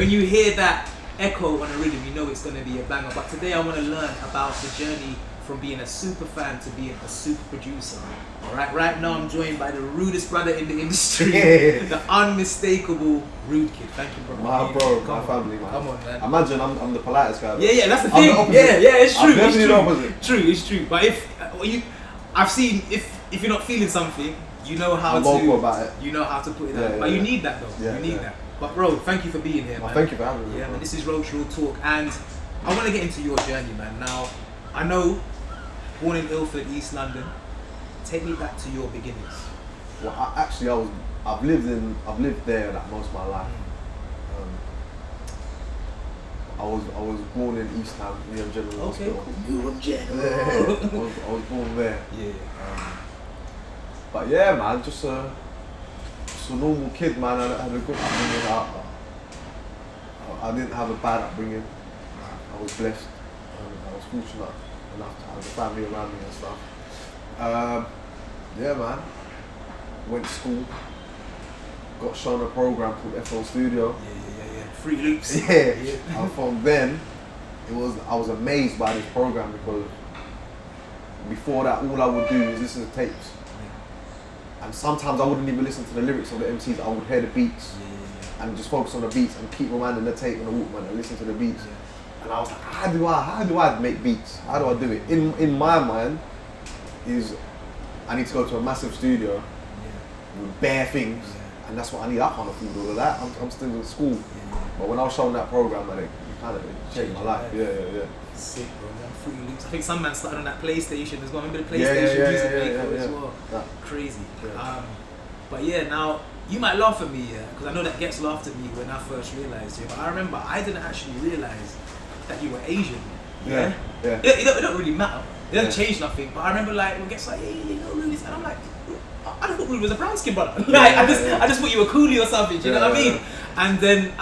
when you hear that echo on a rhythm, you know it's going to be a banger. But today I want to learn about the journey from being a super fan to being a super producer. Alright, right now I'm joined by the rudest brother in the industry, the unmistakable Rude Kid. Thank you, bro. My family, man. Come on, man. Imagine I'm the politest guy. Yeah, that's the thing. It's true. I'm definitely the opposite. True, it's true. But I've seen if you're not feeling something, you know how I'm to. vocal about it. You know how to put it out. But you need that though. Yeah, you need that. But bro, thank you for being here, man. Thank you for having me. Yeah, man. This is Roach Real Talk, and I want to get into your journey, man. Now, I know, born in Ilford, East London. Take me back to your beginnings. Well, I've lived there like most of my life. I was born in East Ham, Newham General Hospital. Newham General. I was born there. Yeah. But yeah, man, just a normal kid, man. I had a good upbringing. I didn't have a bad upbringing. I was blessed. I was fortunate enough to have a family around me and stuff. Yeah, man. Went to school. Got shown a program called FL Studio. Yeah. Free loops. Yeah. And from then, I was amazed by this program because before that, all I would do is listen to tapes. And sometimes I wouldn't even listen to the lyrics of the MCs. I would hear the beats and just focus on the beats and keep reminding the tape on the Walkman and listen to the beats. And I was like, how do I make beats? How do I do it? In my mind, I need to go to a massive studio with bare things, and that's what I need. I can't afford all of that. I'm still in school. But when I was shown that program, like, it kind of changed my life. Yeah. Sick, bro. Free loops. I think some man started on that PlayStation as well. Remember the PlayStation music maker as well? Yeah. Crazy. Yeah. But yeah, now you might laugh at me, because I know that Ghetts laughed at me when I first realised it. But I remember I didn't actually realise that you were Asian. Yeah. It don't really matter. It doesn't change nothing. But I remember like when Ghetts like, you know Rude, and I'm like, I just thought Rude was a brown skin brother. I just thought you were coolie or something. Do you know what I mean? And then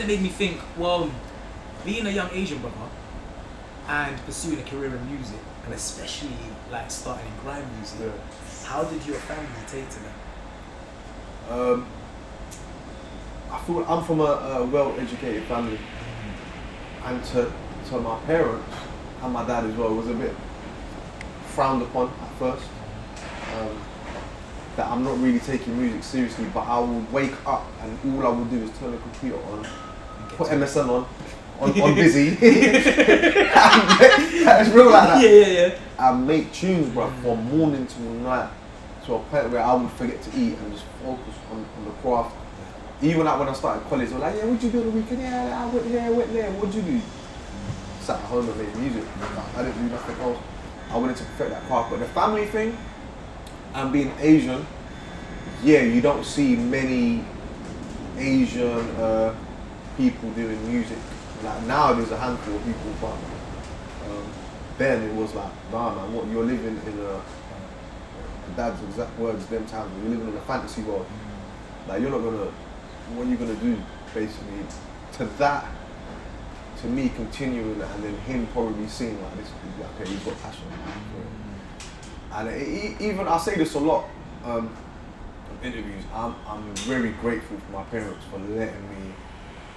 it made me think, well, being a young Asian brother and pursuing a career in music, and especially like starting in grime music, how did your family take to that? I feel I'm from a well-educated family, and to my parents and my dad as well, it was a bit frowned upon at first. That I'm not really taking music seriously, but I would wake up and all I would do is turn the computer on, put MSN on busy. It's real like that. Yeah. And make tunes, bro, from morning to night, to a point where I would forget to eat and just focus on the craft. Even like when I started college, they were like, yeah, what'd you do on the weekend? Yeah, I went here, I went there. What'd you do? Sat at home and made music. I didn't do nothing else. I wanted to perfect that craft. But the family thing, and being Asian, yeah, you don't see many Asian people doing music. Like now there's a handful of people, but then it was like, nah man, what, you're living in dad's exact words, them times, you're living in a fantasy world. Like you're not gonna, what are you gonna do basically to me continuing that, and then him probably seeing like this, okay, he's got passion for it. And even I say this a lot in interviews. I'm very grateful for my parents for letting me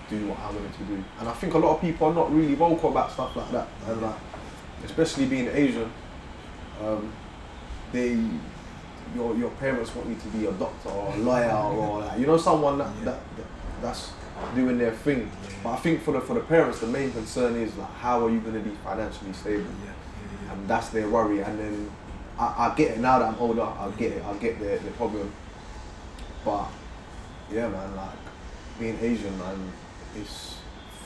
do what I wanted to do. And I think a lot of people are not really vocal about stuff like that. And like, especially being Asian, your parents want you to be a doctor or a lawyer or like, you know, someone that's doing their thing. But I think for the parents, the main concern is like, how are you going to be financially stable? And that's their worry. And then I get it now that I'm older. I get it. I get the problem. But yeah, man, like being Asian, man, it's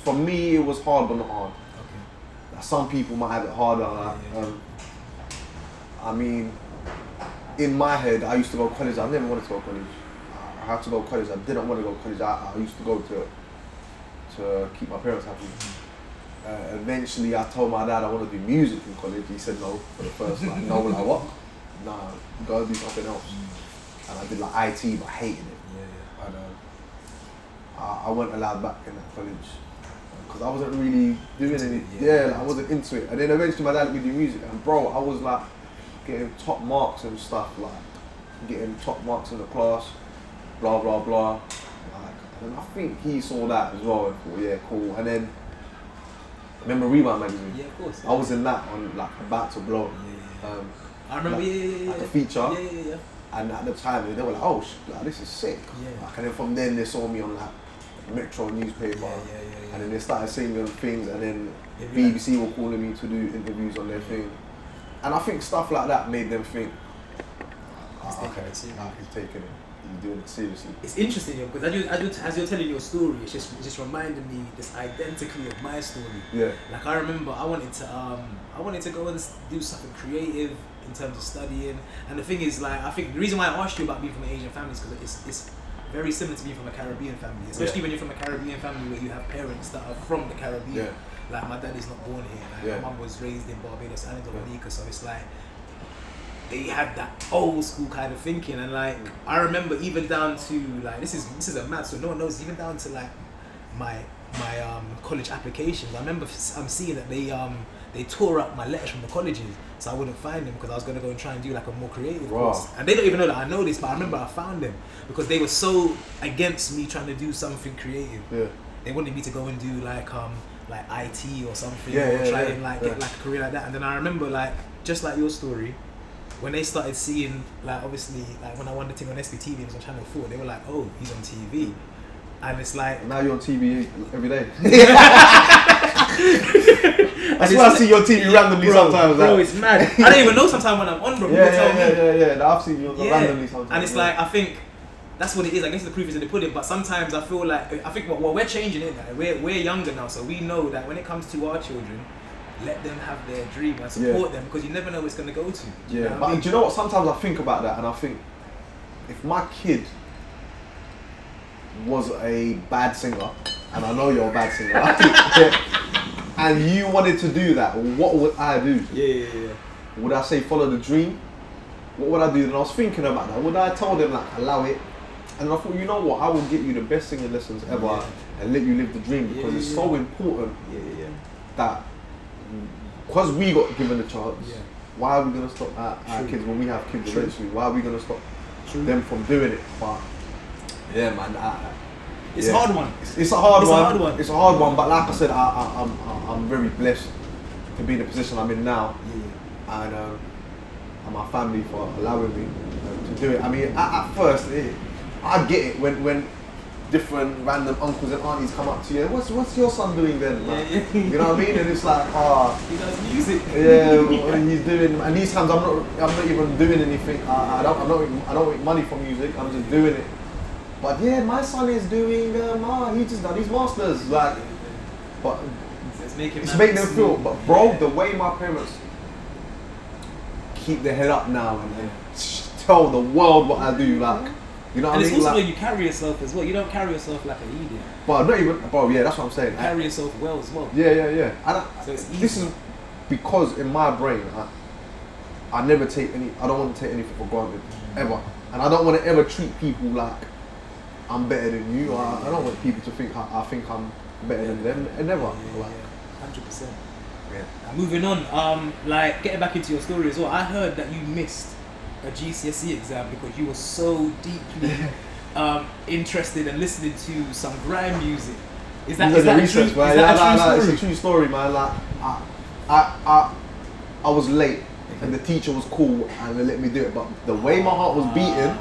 for me it was hard but not hard. Okay. Like, some people might have it harder. Like, I mean, in my head, I used to go to college. I never wanted to go to college. I had to go to college. I didn't want to go to college. I used to go to keep my parents happy. Eventually, I told my dad I want to do music in college. He said no for the first, like, no, like what? Nah, go do something else. And I did like IT, but I hated it. And I wasn't allowed back in that college because I wasn't really doing anything. Like, I wasn't into it. And then eventually, my dad let me do music, and bro, I was like getting top marks and stuff, like getting top marks in the class, blah blah blah. Like, And I think he saw that as well and thought, yeah, cool. And then, remember Rewind magazine? Yeah, of course. Yeah. I was in that on like About to Blow. Yeah. I remember, like, like a feature. Yeah. And at the time, they were like, oh, like, this is sick. Yeah. Like, and then from then, they saw me on like Metro newspaper. Yeah. And then they started seeing me on things, and then Yeah, BBC were calling me to do interviews on their thing. And I think stuff like that made them think, okay, he's taking it. He's doing it seriously. It's interesting, because as you're telling your story, it's just reminding me this identically of my story. Yeah. Like I remember, I wanted to go and do something creative in terms of studying. And the thing is, like, I think the reason why I asked you about being from an Asian family is because it's very similar to being from a Caribbean family, especially when you're from a Caribbean family where you have parents that are from the Caribbean. Yeah. Like my dad is not born here. Like my mum was raised in Barbados and in Dominica, so it's like they had that old school kind of thinking. And like I remember even down to like this is a mad, so no one knows, even down to like my college applications. I remember seeing that they tore up my letters from the colleges, so I wouldn't find them because I was going to go and try and do like a more creative course. And they don't even know that I know this, but I remember I found them because they were so against me trying to do something creative. Yeah. They wanted me to go and do like IT or something, or try and like get like a career like that. And then I remember like just like your story, when they started seeing like obviously like when I won the thing on SBTV and it was on Channel 4, they were like, oh, he's on TV. And it's like... And now you're on TV every day. That's why I see your TV randomly sometimes. Bro, it's mad. I don't even know sometimes when I'm on, bro. Yeah. I've seen you randomly sometimes. And it's like, I think that's what it is. I guess the proof is in the pudding. But sometimes I feel like, well, we're changing it now. We're younger now, so we know that when it comes to our children, let them have their dream and support them, because you never know where it's going to go to. Yeah, but do you know what? Sometimes I think about that and I think, if my kid was a bad singer, and I know you're a bad singer, and you wanted to do that, what would I do? Yeah. Would I say follow the dream? What would I do? And I was thinking about that. Would I tell them like allow it? And I thought, you know what? I will get you the best singing lessons ever and let you live the dream, because it's so important that because we got given the chance. Why are we gonna stop our kids when we have kids eventually? Why are we gonna stop them from doing it? But yeah, man, it's a hard one. It's a hard one. It's a hard one. But like I said, I'm very blessed to be in the position I'm in now, and my family for allowing me to do it. I mean, at first, I get it when different random uncles and aunties come up to you. What's your son doing then? Like, you know what I mean? And it's like, he does music. Yeah, he's doing. And these times I'm not even doing anything. I don't make money from music. I'm just doing it. But yeah, my son is doing. He just done his masters. Like, but it's making them feel. But bro, the way my parents keep their head up now and tell the world what I do, like. You know what I mean? And it's also where you carry yourself as well. You don't carry yourself like an idiot. But not even, bro, yeah, that's what I'm saying. You carry yourself well as well. Yeah. So it's easy. This is because in my brain, I never take I don't want to take anything for granted, ever. And I don't want to ever treat people like I'm better than you. I don't want people to think I think I'm better than them. And never. 100%. Yeah. Now moving on, like getting back into your story as well, I heard that you missed a GCSE exam because you were so deeply interested in listening to some grime music. Is that a true story? It's a true story, man. Like I was late and the teacher was cool and they let me do it, but the way my heart was beating,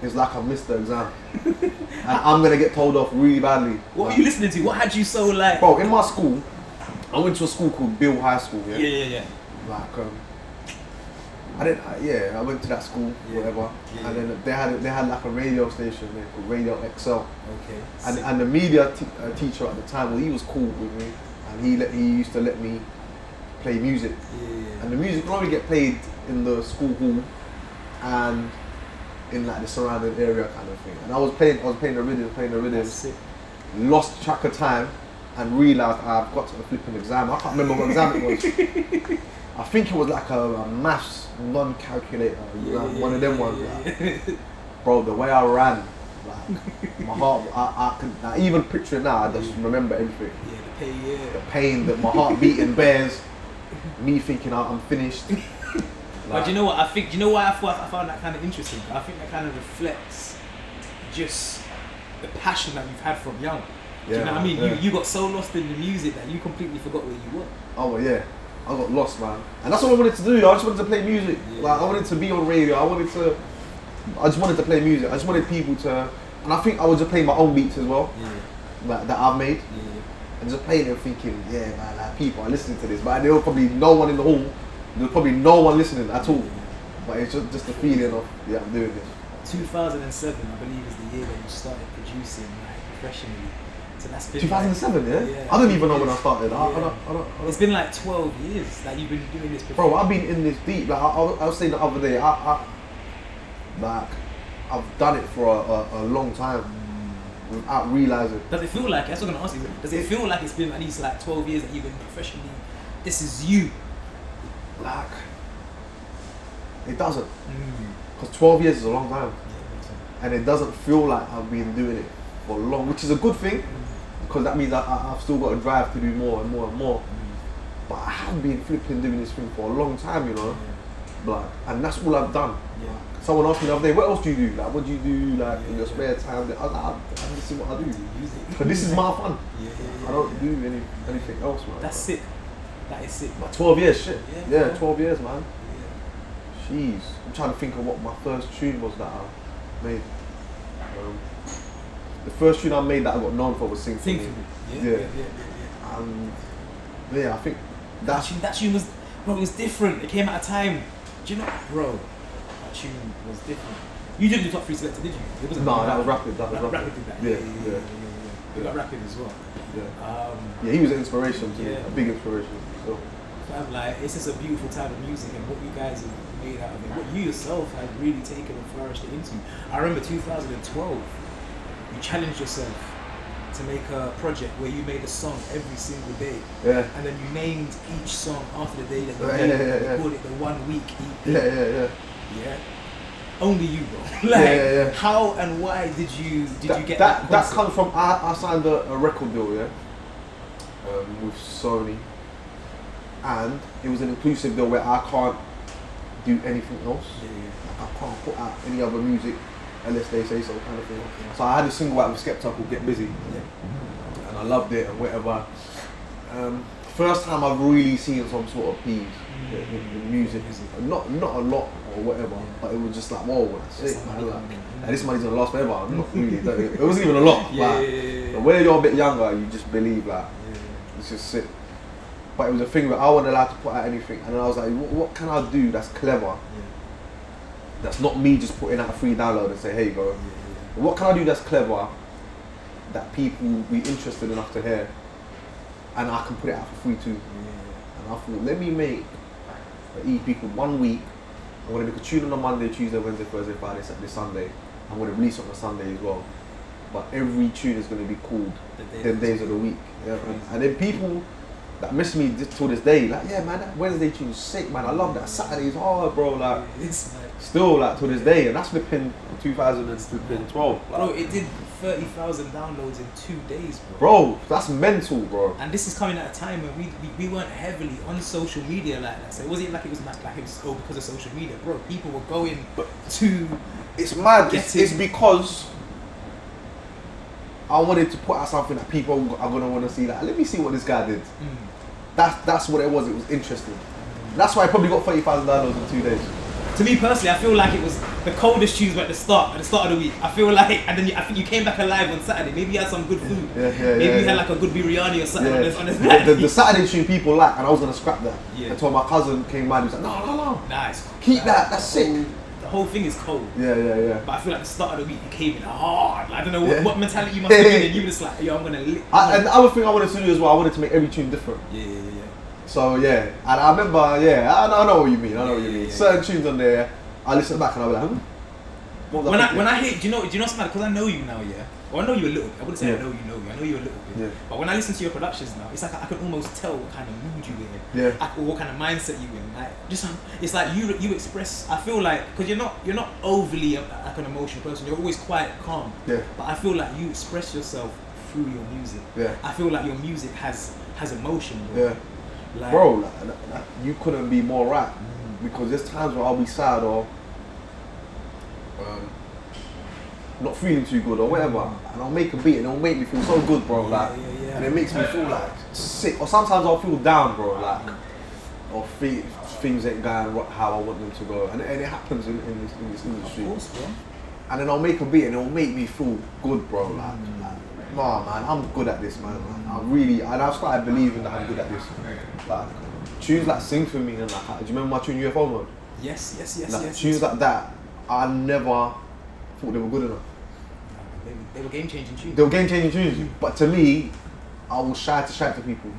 it's like I missed the exam. And I'm gonna get told off really badly. What were you listening to? What had you so like? Bro, in my school, I went to a school called Bill High School. Yeah. Like I went to that school, whatever, and then they had like a radio station there called Radio XL. Okay. And the media teacher at the time, well, he was cool with me, and he used to let me play music. And the music would only get played in the school hall and in like the surrounding area kind of thing. And I was playing the rhythms, lost track of time, and realised I've got to flip an exam. I can't remember what exam it was. I think it was like a maths non-calculator, one of them ones. Like, bro, the way I ran, like, my heart, I even picture it now, I just remember everything. The pain that my heart beating bears, me thinking I'm finished. But do you know what, do you know why I found that kind of interesting? I think that kind of reflects just the passion that you've had from young. Do Yeah, you know what I mean? yeah. You got so lost in the music that you completely forgot where you were. Oh well, yeah, I got lost, man, and that's what I wanted to do. I just wanted to play music. Yeah. Like I wanted to be on radio. I just wanted to play music. I just wanted people to, and I think I was just playing my own beats as well, like that I've made, and just playing it, thinking, yeah, man, like people are listening to this, but there was probably no one in the hall. There was probably no one listening at all. But it's just the feeling of yeah, I'm doing this. 2007, I believe, is the year that you started producing like professionally. So that's been 2007, like, yeah? I don't even know when I started. I don't. It's been like 12 years that you've been doing this. Bro, I've been in this deep. Like I was saying the other day, like I've done it for a long time without realizing. Does it feel like? That's what I'm gonna ask you. Does it feel like it's been at least like 12 years that you've been professionally? This is you. Like it doesn't, because 12 years is a long time, and it doesn't feel like I've been doing it for long, which is a good thing, because that means I've still got a drive to do more and more and more. But I have been flipping doing this thing for a long time, you know, like, and that's all I've done. Someone asked me the other day, what else do you do? Like, what do you do like in your spare time? I was like, I'm just seeing what I do. But this is my fun. I don't do anything else, man. That's sick. That is sick. But 12 years, shit. Yeah, 12 years, man. Jeez. I'm trying to think of what my first tune was that I made. The first tune I made that I got known for was Sing For Me. Yeah, I think that tune was, bro, it was different. It came at a time. Do you know, bro? That tune was different. You didn't do Top 3 Selector, did you? It wasn't. No, that was Rapid. Rapid did that. Yeah. We got Rapid as well. Yeah, he was an inspiration to me, a big inspiration. So I'm like, it's just a beautiful type of music, and what you guys have made out of it, what you yourself have really taken and flourished it into. I remember 2012, you challenged yourself to make a project where you made a song every single day. Yeah. And then you named each song after the day that you made it. You called it the 1 week EP. Yeah. Only you, bro. Like, how and why did you get that? That comes from I signed a record deal, with Sony, and it was an inclusive deal where I can't do anything else. Like, I can't put out any other music unless they say so, kind of thing. So I had a single out with Skepta called Get Busy, and I loved it and whatever. First time I've really seen some sort of peas in music. Not a lot or whatever, but it was just like, whoa, that's sick, man. Like, and this money's gonna last forever. I'm not really. It wasn't even a lot. But when you're a bit younger, you just believe like it's just sick. But it was a thing where I wasn't allowed to put out anything, and then I was like, what can I do that's clever? That's not me just putting out a free download and say, hey, go. What can I do that's clever that people will be interested enough to hear, and I can put it out for free too? And I thought, let me make an EP called 1 week. I'm going to make a tune on a Monday, Tuesday, Wednesday, Thursday, Friday, Saturday, Sunday. I'm going to release it on a Sunday as well. But every tune is going to be called the days of the week. And then people that miss me till this day, like, yeah, man, that Wednesday tune's sick, man. I love that. Saturday's hard, bro. Like, still, like, to this day. And that's flipping 2012. Like, bro, it did 30,000 downloads in 2 days, bro. Bro, that's mental, bro. And this is coming at a time when we weren't heavily on social media like that. So it wasn't like it was because of social media, bro. People were going to. It's mad. It's because I wanted to put out something that people are gonna want to see. Like, let me see what this guy did. That's what it was. It was interesting. That's why I probably got 30,000 downloads in 2 days. To me personally, I feel like it was the coldest tunes were at the start of the week. I feel like, and then I think you came back alive on Saturday. Maybe you had some good food. Maybe you had like a good biryani or something on this the Saturday tune people like, and I was gonna scrap that. Until my cousin came by, he was like, no. Nice. Keep that. That's sick. The whole thing is cold. Yeah. But I feel like the start of the week you came in hard. Like, I don't know what mentality you must have been in. You were just like, yo, I'm gonna lick. And the other thing I wanted to do as well, I wanted to make every tune different. So and I remember, I know what you mean. Certain tunes on there, I listen back and I'll be like, when I hear, do you know something? Because I know you now, Well, I know you a little bit. I wouldn't say I know you. I know you a little bit. But when I listen to your productions now, it's like I can almost tell what kind of mood you in, or what kind of mindset you in. Like, it's like you express. I feel like because you're not overly like an emotional person. You're always quite calm. But I feel like you express yourself through your music. I feel like your music has emotion. Bro. Like, you couldn't be more right. Because there's times where I'll be sad or not feeling too good or whatever, and I'll make a beat and it'll make me feel so good, bro. Like, and it makes me feel like sick. Or sometimes I'll feel down, bro. Like, or things ain't going how I want them to go, and it happens in this industry. Of course, bro. And then I'll make a beat and it'll make me feel good, bro. Like, nah, man, I'm good at this, man. And I've started believing that I'm good at this. Like, tunes like Sing For Me and like, do you remember my tune UFO Mode? Yes. Like, tunes like that, I never thought they were good enough. They were game-changing tunes. They were game-changing tunes, but to me, I was shy to shout to people,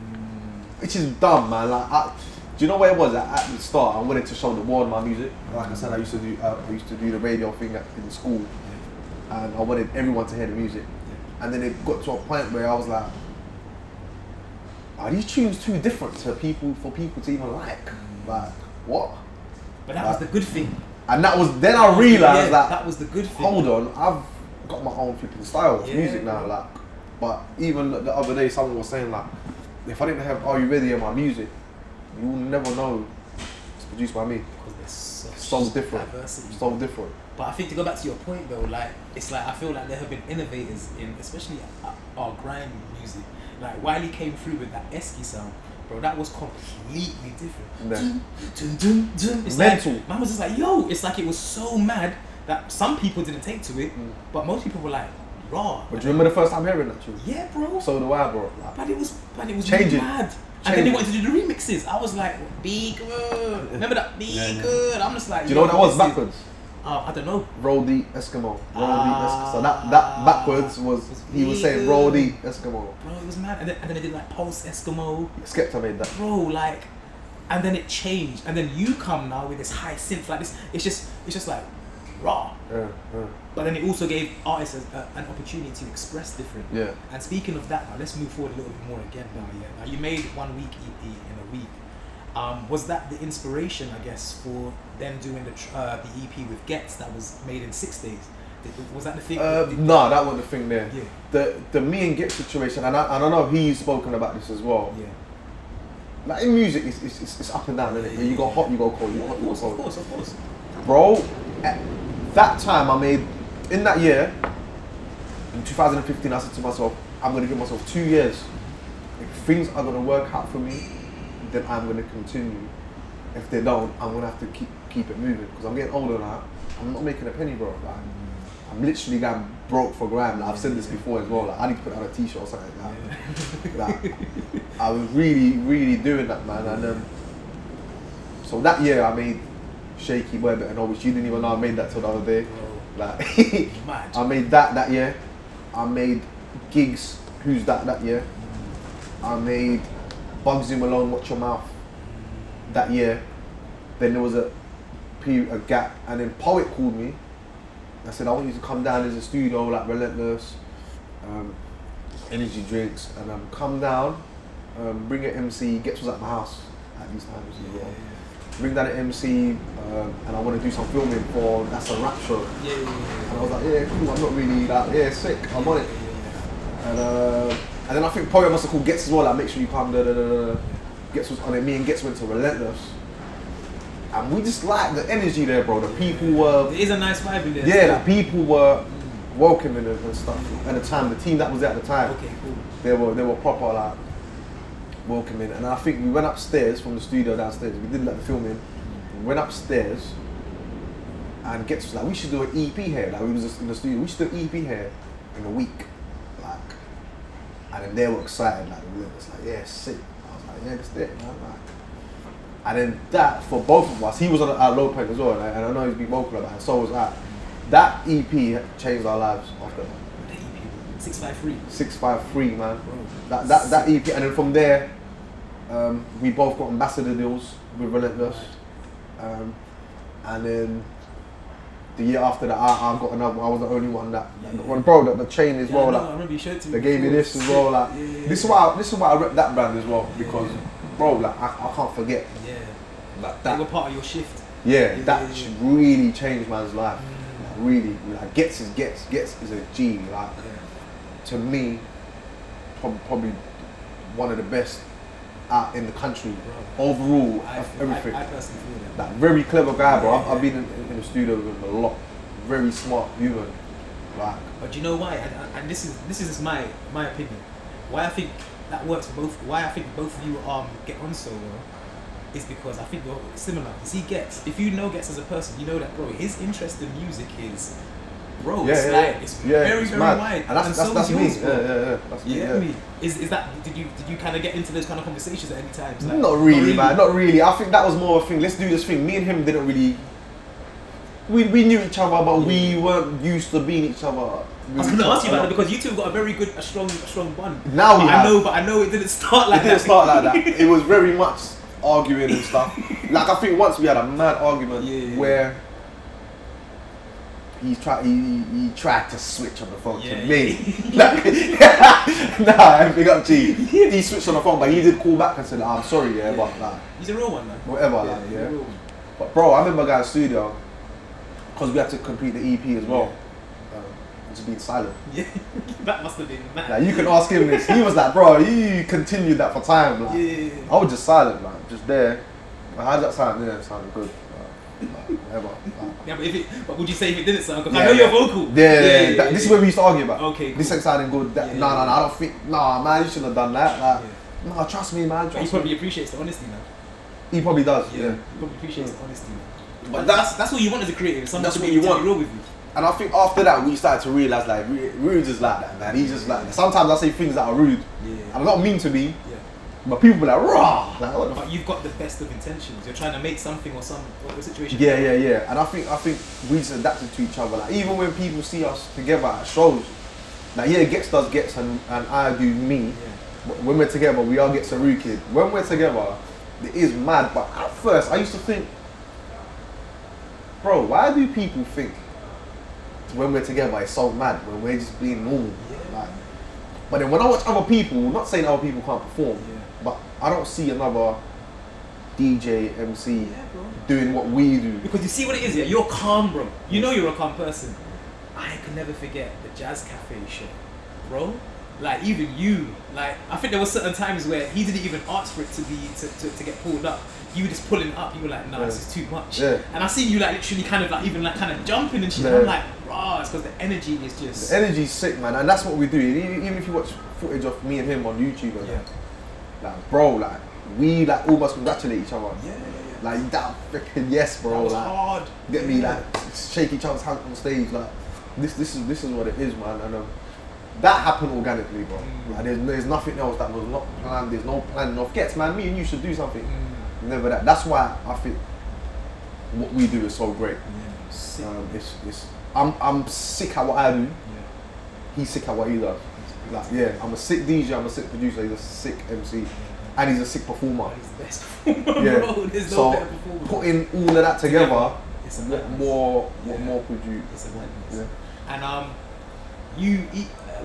which is dumb, man. Like, do you know where it was at the start? I wanted to show the world my music. Like I said, I used to do the radio thing in school, and I wanted everyone to hear the music. And then it got to a point where I was like, are these tunes too different for people to even like? Like, what? But that was the good thing. And then I realised that was the good thing. Hold on, I've got my own flipping style of music now. Like, but even the other day, someone was saying like, if I didn't have Are You Ready in my music, you will never know it's produced by me. Because there's So different. diversity. So different. But I think to go back to your point though, like it's like I feel like there have been innovators in especially our grime music. Like Wiley came through with that Esky sound, bro. That was completely different. Yeah. It's Mental. like man was just like, yo, it's like it was so mad that some people didn't take to it, but most people were like, raw. But do you remember the first time hearing that tune? Yeah, bro. So do I, bro. Like, But it was Changing. mad. And then they wanted to do the remixes. I was like, be good. Remember that? Be good. I'm just like, do you know what that was backwards? I don't know. Roll the Eskimo. Roll the Eskimo. So that backwards was he was saying roll the Eskimo. Bro, it was mad. And then they did like Pulse Eskimo. Skepta made that. Bro, like, and then it changed. And then you come now with this high synth like this. It's just like raw. Yeah. But then it also gave artists an opportunity to express different. Yeah. And speaking of that, now let's move forward a little bit more again now. Yeah. Now you made 1 week EP in a week. Was that the inspiration, I guess, for them doing the EP with Ghetts that was made in 6 days? Was that the thing? No, that wasn't the thing there. Yeah. The me and Ghetts situation, and I know he's spoken about this as well. Yeah. Like in music, it's up and down, isn't it? You go hot, you go cold. You go hot, you go cold. Of course. Bro, at that time I made, in that year, in 2015, I said to myself, I'm going to give myself 2 years. If things are going to work out for me, then I'm going to continue. If they don't, I'm going to have to keep it moving. Because I'm getting older now. I'm not making a penny, bro. Like, I'm literally going broke for Grime. Like, I've said this before as well. Like, I need to put out a t-shirt or something like that. Like, I was really, really doing that, man. And so that year I made Shaky Boy Better Know, which you didn't even know I made that till the other day. Like, I made that year. I made Gigs, Who's That year. I made Bugsy Malone, Watch Your Mouth that year. Then there was a gap, and then Poet called me. I said, I want you to come down. There's a studio like Relentless, energy drinks, and come down, bring an MC. Ghetts was at my house at these times as well. Bring down an MC, and I want to do some filming for That's a Rap Show. And I was like, yeah, cool. I'm not really like, yeah, sick. I'm on it. And then I think Poet must have called Ghetts as well. Like, make sure you come. Ghetts was on it. Me and Ghetts went to Relentless, and we just liked the energy there, bro. The people were. It is a nice vibe in there. Yeah, the people were welcoming and stuff at the time. The team that was there at the time. Okay, cool. They were proper like welcoming, and I think we went upstairs from the studio downstairs. We did like the filming. We went upstairs, and Ghetts was like, we should do an EP here. Like, we was just in the studio. We should do an EP here in a week, like. And then they were excited. Like, it was like, yeah, sick. I was like, yeah, that's it, man. Like, and then that for both of us, he was on a low point as well, and I know he's been vocal about it. So was I. That EP changed our lives after that. 653. 653, man. That EP, and then from there, we both got ambassador deals with Relentless, and then the year after that, I got another one. I was the only one that bro, the chain as well. I like, remember you showed it to me. They gave me this as well. Like, this is why I rep that brand as well, because bro, like I can't forget. Yeah. Like They that. were part of your shift. That really changed man's life. Like, really, like Ghetts is a G. Like, to me, probably one of the best out in the country overall. Everything. I personally feel that. Like, very clever guy, bro. I've been in the studio with him a lot. Very smart human. Like, But do you know why? And this is just my opinion. Why I think that works for both. Why I think both of you get on so well is because I think you're similar. You see, Ghetts. If you know Ghetts as a person, you know that, bro. His interest in music is, bro. It's very wide. And that's is me. yours, bro. Yeah. That's me. Yeah, me. Is that? Did you kind of get into those kind of conversations at any times? Like, not really, man. Not really. I think that was more a thing. Let's do this thing. Me and him didn't really. We knew each other, but we weren't used to being each other. I was going to ask you about it because you two have got a strong bond. Now we have. But I know it didn't start like that. It didn't start like that. It was very much arguing and stuff. Like, I think once we had a mad argument where he tried to switch on the phone to me. Like, nah, big up G. He switched on the phone, but he did call back and said, I'm sorry, but like, he's a real one, man. Whatever, But bro, I remember going to the studio because we had to complete the EP as well. Just being silent. Yeah, that must have been mad. Like, you can ask him this. He was like, bro, you continued that for time. Like, I was just silent, like, just there. Like, how does that sound? Yeah, it sounded good. Whatever. Yeah, but would you say if it didn't sound good? I know you're vocal. This is what we used to argue about. Okay, cool. This ain't sounding good. No, I don't think. Nah, man, you shouldn't have done that. Like, nah, trust me, man. He probably appreciates the honesty now. He probably does. Yeah. He probably appreciates the honesty now. But that's what you want as a creative. That's what you want. Real with you. And I think after that we started to realise like Rude's just like that, man. He's just like that. Sometimes I say things that are rude. And I'm not mean to be. But people be like, raw. Like, but you've got the best of intentions. You're trying to make something or the situation. Yeah. And I think we just adapted to each other. Like, even when people see us together at shows, like Ghetts does Ghetts and I do me. But when we're together, we all Ghetts a Rude Kid. When we're together, it is mad. But at first, I used to think, bro, why do people think when we're together it's so mad when we're just being normal? Like, but then when I watch other people, not saying other people can't perform, but I don't see another DJ, MC doing what we do. Because you see what it is, you're calm, bro. You know you're a calm person. I can never forget the Jazz Cafe show, bro. Like, even you, like, I think there were certain times where he didn't even ask for it to get pulled up. You were just pulling it up. You were like, nah, this is too much. And I seen you like literally kind of jumping and shit. I'm like, rah, it's because the energy is just. The energy's sick, man, and that's what we do. Even if you watch footage of me and him on YouTube, like, bro, like, we like almost congratulate each other. Like, that freaking yes, bro. That was like, hard. Get me, like, shake each other's hand on stage. Like, this is what it is, man. And that happened organically, bro. Like, there's nothing else that was not planned. There's no plan of Ghetts, man. Me and you should do something. Never that. That's why I think what we do is so great. I'm sick at what I do. He's sick at what he does. Like, I'm a sick DJ. I'm a sick producer. He's a sick MC, and he's a sick performer. He's the best performer, bro. There's no better performer. Putting all of that together, it's a what more could you? It's a madness. And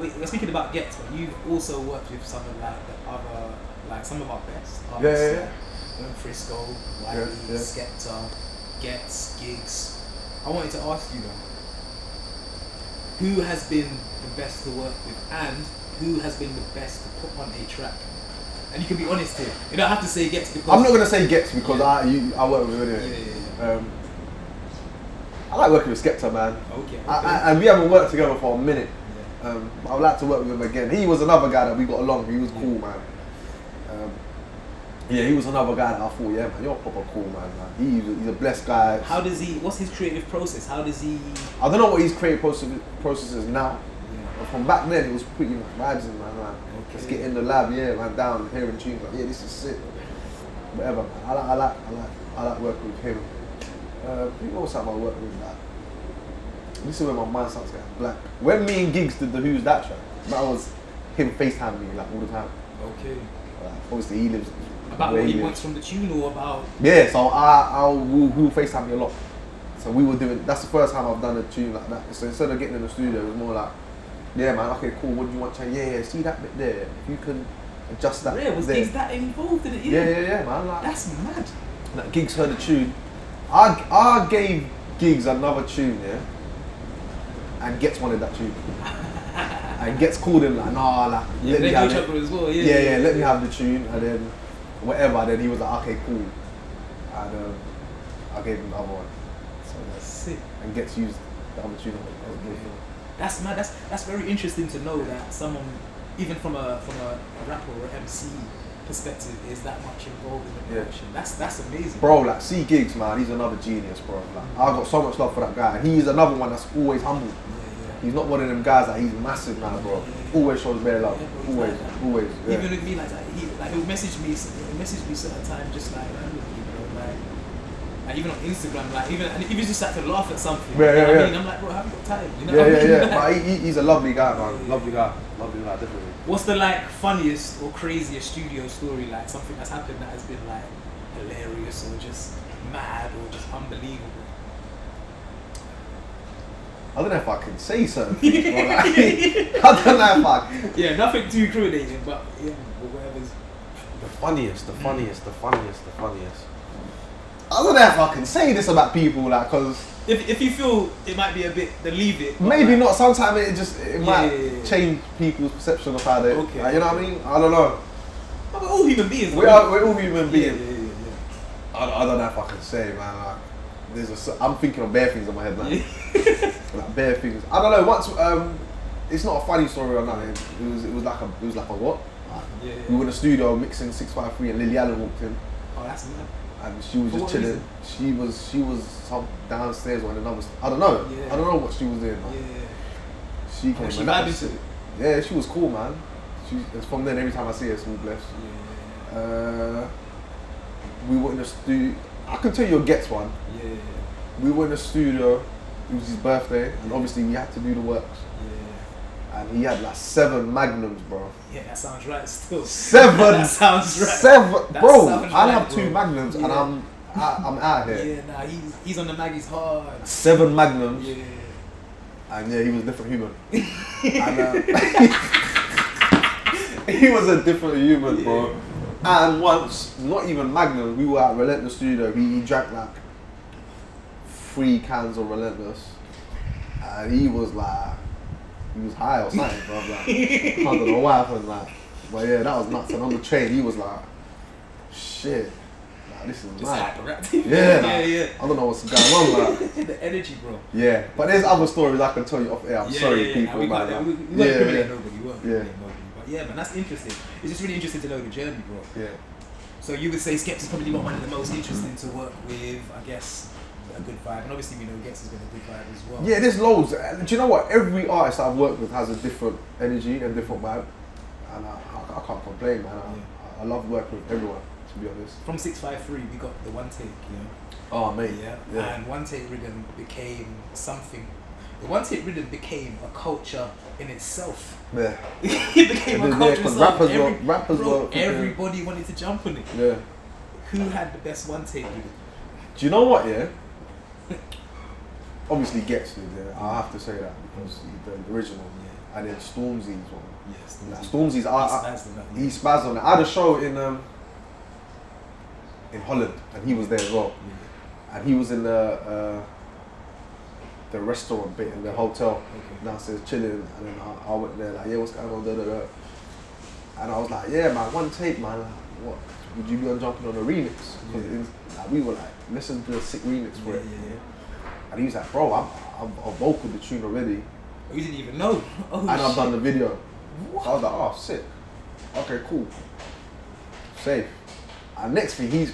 we're speaking about Ghetts, but you've also worked with some of like the other, like some of our best artists. Frisco, Wiley, Skepta, Ghetts, Gigs. I wanted to ask you though, who has been the best to work with and who has been the best to put on a track? And you can be honest here. You don't have to say Ghetts because... I'm not going to say Ghetts because I work with him anyway. I like working with Skepta, man. Okay. And we haven't worked together for a minute. I would like to work with him again. He was another guy that we got along. He was cool, man. He was another guy that I thought, man, you're proper cool, man. He's a blessed guy. How does he? What's his creative process? How does he? I don't know what his creative process is now. But from back then, it was pretty much vibes, man. Like, let's get in the lab, man, down hearing tunes like, this is sick. Whatever, man. I like working with him. Who else have I worked with? Like, this is where my mind starts getting blank. When me and Gigs did the Who's That track, that was him FaceTime me like all the time. Okay. Obviously, he lives. About what he wants from the tune or about... Yeah, so we'll FaceTime me a lot. So we were doing, that's the first time I've done a tune like that. So instead of getting in the studio, it was more like, man, okay, cool, what do you want to change? Yeah, see that bit there? If you can adjust that. Yeah, was Gigs that involved in it? Yeah, man. Like, that's mad. Like, Gigs heard the tune. I gave Gigs another tune, and Ghetts wanted that tune. And Ghetts called him like, nah, like, let me have it. As well. Let me have the tune, and then whatever, then he was like, okay, cool. And I gave him the other one. So that's sick. And Ghetts used the other tune. That's mad. That's very interesting to know that someone, even from a rapper or MC perspective, is that much involved in the production. That's amazing. Bro, like C Gigs, man, he's another genius, bro. Like, I got so much love for that guy. He's another one that's always humble. He's not one of them guys that he's massive now, bro. Always shows bare love. Always. Yeah. Even with me, he'll message me certain time, just like randomly, bro. Like even on Instagram, like even if you just like to laugh at something, you know what I mean? I'm like, bro, I haven't got time. You know what I mean? But he's a lovely guy, man. Lovely guy, definitely. What's the like funniest or craziest studio story, like something that's happened that has been like hilarious or just mad or just unbelievable? I don't know if I can say certain things, bro. Like, I don't know if I can. Yeah, nothing too incriminating, but yeah, whatever's. The funniest. I don't know if I can say this about people, like, cause if you feel it might be a bit, then leave it. Maybe not. Sometimes it might change people's perception of how they. Okay. Like, you know what I mean? I don't know. But we're all human beings. We're all human beings. Yeah. I don't know if I can say, man. Like, I'm thinking of bare things in my head now. Like bare things. I don't know. Once it's not a funny story or nothing. It was like a what? We were in the studio mixing 653 and Lily Allen walked in. Oh, that's mad. And she was just chilling. Reason? She was some downstairs or in another. I don't know. Yeah. I don't know what she was doing. Man. She came. She vibed to it. Yeah, she was cool, man. It's from then every time I see her, small bless. We were in the studio. I can tell you a Ghetts one. Yeah. We were in the studio. It was his birthday, and obviously we had to do the works. Yeah. And he had like 7 magnums, bro. Yeah, that sounds right. Still. 7. That sounds right. 7, That bro. sounds I right, have bro. 2 magnums, and I'm out here. Yeah, nah, he's on the Maggie's hard. 7 magnums. Yeah. And yeah, he was a different human. And, he was a different human, bro. And once, not even Magnum, we were at Relentless Studio. He drank like 3 cans of Relentless, and he was high or something, bro. Like, I don't know what happened, like, but yeah, that was nuts. And on the train, he was like, shit, like, this is Just mad. hyperactive. Yeah, yeah. I don't know what's going on, like. The energy, bro. Yeah, but there's other stories I can tell you off air. I'm sorry, people. We man. won't incriminate nobody. Yeah. But yeah, man, that's interesting. It's just really interesting to know the journey, bro. Yeah. So you would say Skepta's probably one of the most interesting to work with, I guess, a good vibe. And obviously we know Ghetts has been a good vibe as well. Yeah, there's loads. Do you know what? Every artist I've worked with has a different energy and different vibe. And I can't complain, man. I love working with everyone, to be honest. From 653, we got the One Take, you know? Oh, mate. Yeah. Yeah. And One Take Rhythm became something. The One Take Rhythm became a culture in itself. Yeah. It became a culture in itself. Rappers were. Everybody wanted to jump on it. Yeah. Who had the best One Take Rhythm? Do you know what, yeah? Obviously Ghetts did, yeah. I have to say that because he's the original. Yeah. And then Stormzy's one. Yes. Stormzy's, he spazzed on it. I had a show in Holland, and he was there as well. Yeah. And he was in the restaurant bit in the hotel. Downstairs chilling, and then I went there like, yeah, what's going on? Da, da, da. And I was like, yeah, man, One Take, man. Like, what? Would you be on jumping on a remix? Like, we were like, listen to a sick remix for it. And he was like, bro, I've vocaled the tune already. You didn't even know. Oh, and I've done the video. What? So I was like, oh, sick. Okay, cool. Safe. And next thing, his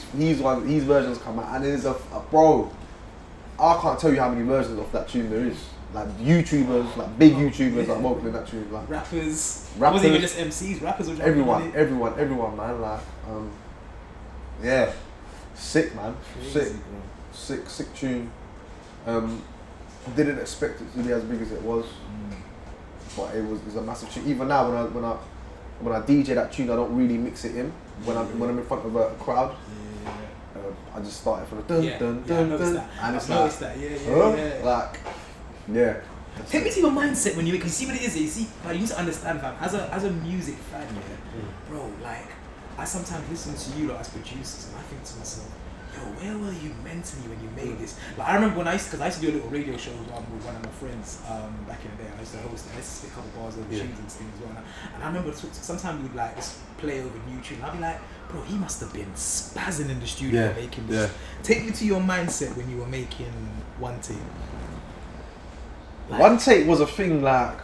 versions come out, and there's a bro. I can't tell you how many versions of that tune there is. Like YouTubers, like big YouTubers, like vocaling that tune. Like rappers. It wasn't even just MCs. Rappers were everyone, man. Like, yeah, sick, man. Crazy, Sick tune. Didn't expect it to be as big as it was, but it was a massive tune. Even now, when I DJ that tune, I don't really mix it in. When I'm in front of a crowd. I just started from the dun dun dun, and it's like, like, yeah. Take me to your mindset when you see what it is. You see, like, you need to understand, fam. As a music fan, bro. Like, I sometimes listen to you, like, as producers, and I think to myself, yo, where were you mentally when you made this? Like, I remember when I used to do a little radio show with one of my friends back in the day. I used to host it. I used to spit a couple bars over tunes and things as well. And I remember sometimes we'd like just play over new tune. I'd be like, bro, he must have been spazzing in the studio making this. Take me to your mindset when you were making One Take. Like, One Take was a thing like.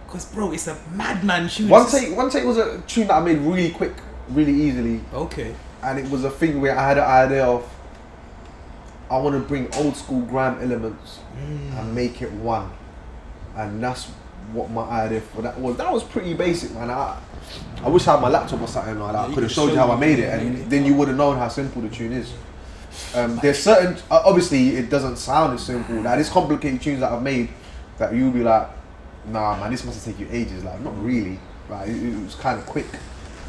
Cause bro, it's a madman tune. One Take was a tune that I made really quick, really easily. Okay. And it was a thing where I had an idea of, I want to bring old school grime elements and make it one. And that's what my idea for that was. That was pretty basic, man. I wish I had my laptop or something like that. I could have showed you how I made it, and then you would have known how simple the tune is. There's certain, obviously it doesn't sound as simple. Like there's complicated tunes that I've made that you'll be like, nah man, this must take you ages. Like not really. Like it was kind of quick.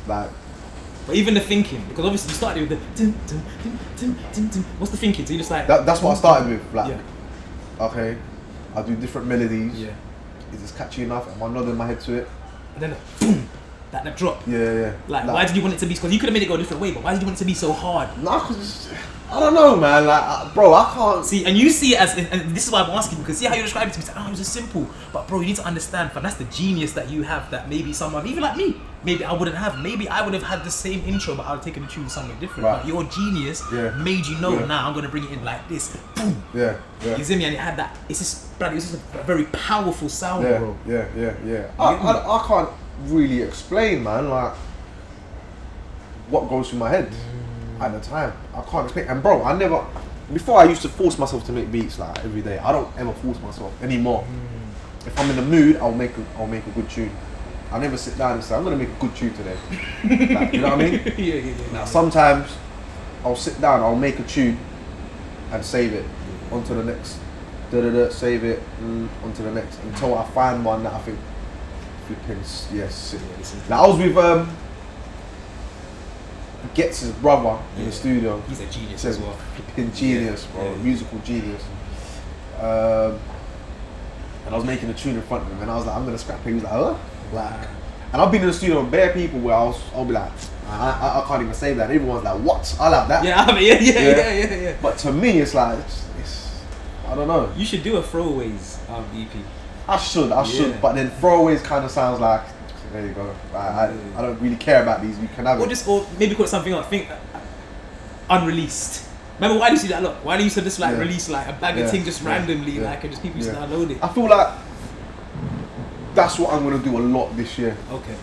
Like, but even the thinking, because obviously you started with the dun, dun, dun, dun, dun, dun. What's the thinking? So you just like that's what I started with. Like, yeah. Okay, I'll do different melodies. Yeah. Is this catchy enough? Am I nodding my head to it? And then boom, that drop. Yeah. Like why did you want it to be? Because you could have made it go a different way, but why did you want it to be so hard? Nah, cause I don't know, man. Like, bro, I can't see. And you see it as, and this is why I'm asking, because see how you describe it to me. It's like, oh, it was just simple. But bro, you need to understand, fam, that's the genius that you have that maybe someone, even like me, maybe I wouldn't have. Maybe I would have had the same intro, but I would have taken the tune somewhere different. Right. But your genius made you know, now I'm gonna bring it in like this. Boom. Yeah. You see me? And it had that. It's just, bloody, it's just a very powerful sound, bro. Yeah. I can't really explain, man. Like what goes through my head at the time. I can't explain. And bro, before I used to force myself to make beats like every day. I don't ever force myself anymore. If I'm in the mood, I'll make a good tune. I never sit down and say, I'm gonna make a good tune today. Like, you know what I mean? Yeah. Now sometimes I'll sit down, I'll make a tune and save it onto the next. Save it onto the next until I find one that I think yes. Like I was with Ghetts' brother in the studio. He's a genius as well. Flipping genius, bro. Musical genius. And I was making a tune in front of him, and I was like, I'm gonna scrap it. He was like, huh? Like, and I've been in the studio with bare people where I'll be like, I can't even say that. Everyone's like, what? I'll have that. Yeah. But to me, it's like, I don't know. You should do a throwaways EP. I should. But then throwaways kind of sounds like, there you go. I don't really care about these. You can have it. Or maybe call it something else. Think unreleased. Remember, why do you see that? Look, why do you just like release like a bag of thing just randomly, like, and just people used to download it? I feel like that's what I'm gonna do a lot this year. Okay.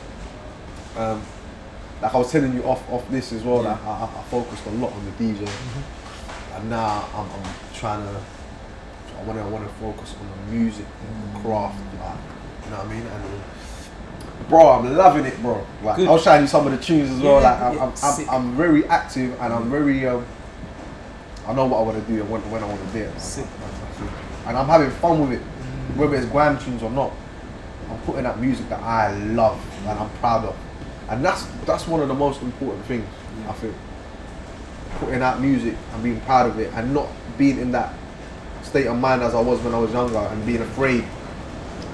Like I was telling you off this as well. Like I focused a lot on the DJ, and now I'm trying to. I want to focus on the music, the craft, like, you know what I mean? And bro, I'm loving it, bro. Like, I'll show you some of the tunes as well. Like, I'm very active, and I'm very, I know what I want to do and when I want to do it. And I'm having fun with it, whether it's grime tunes or not. I'm putting out music that I love and I'm proud of, and that's one of the most important things. I think putting out music and being proud of it, and not being in that state of mind as I was when I was younger and being afraid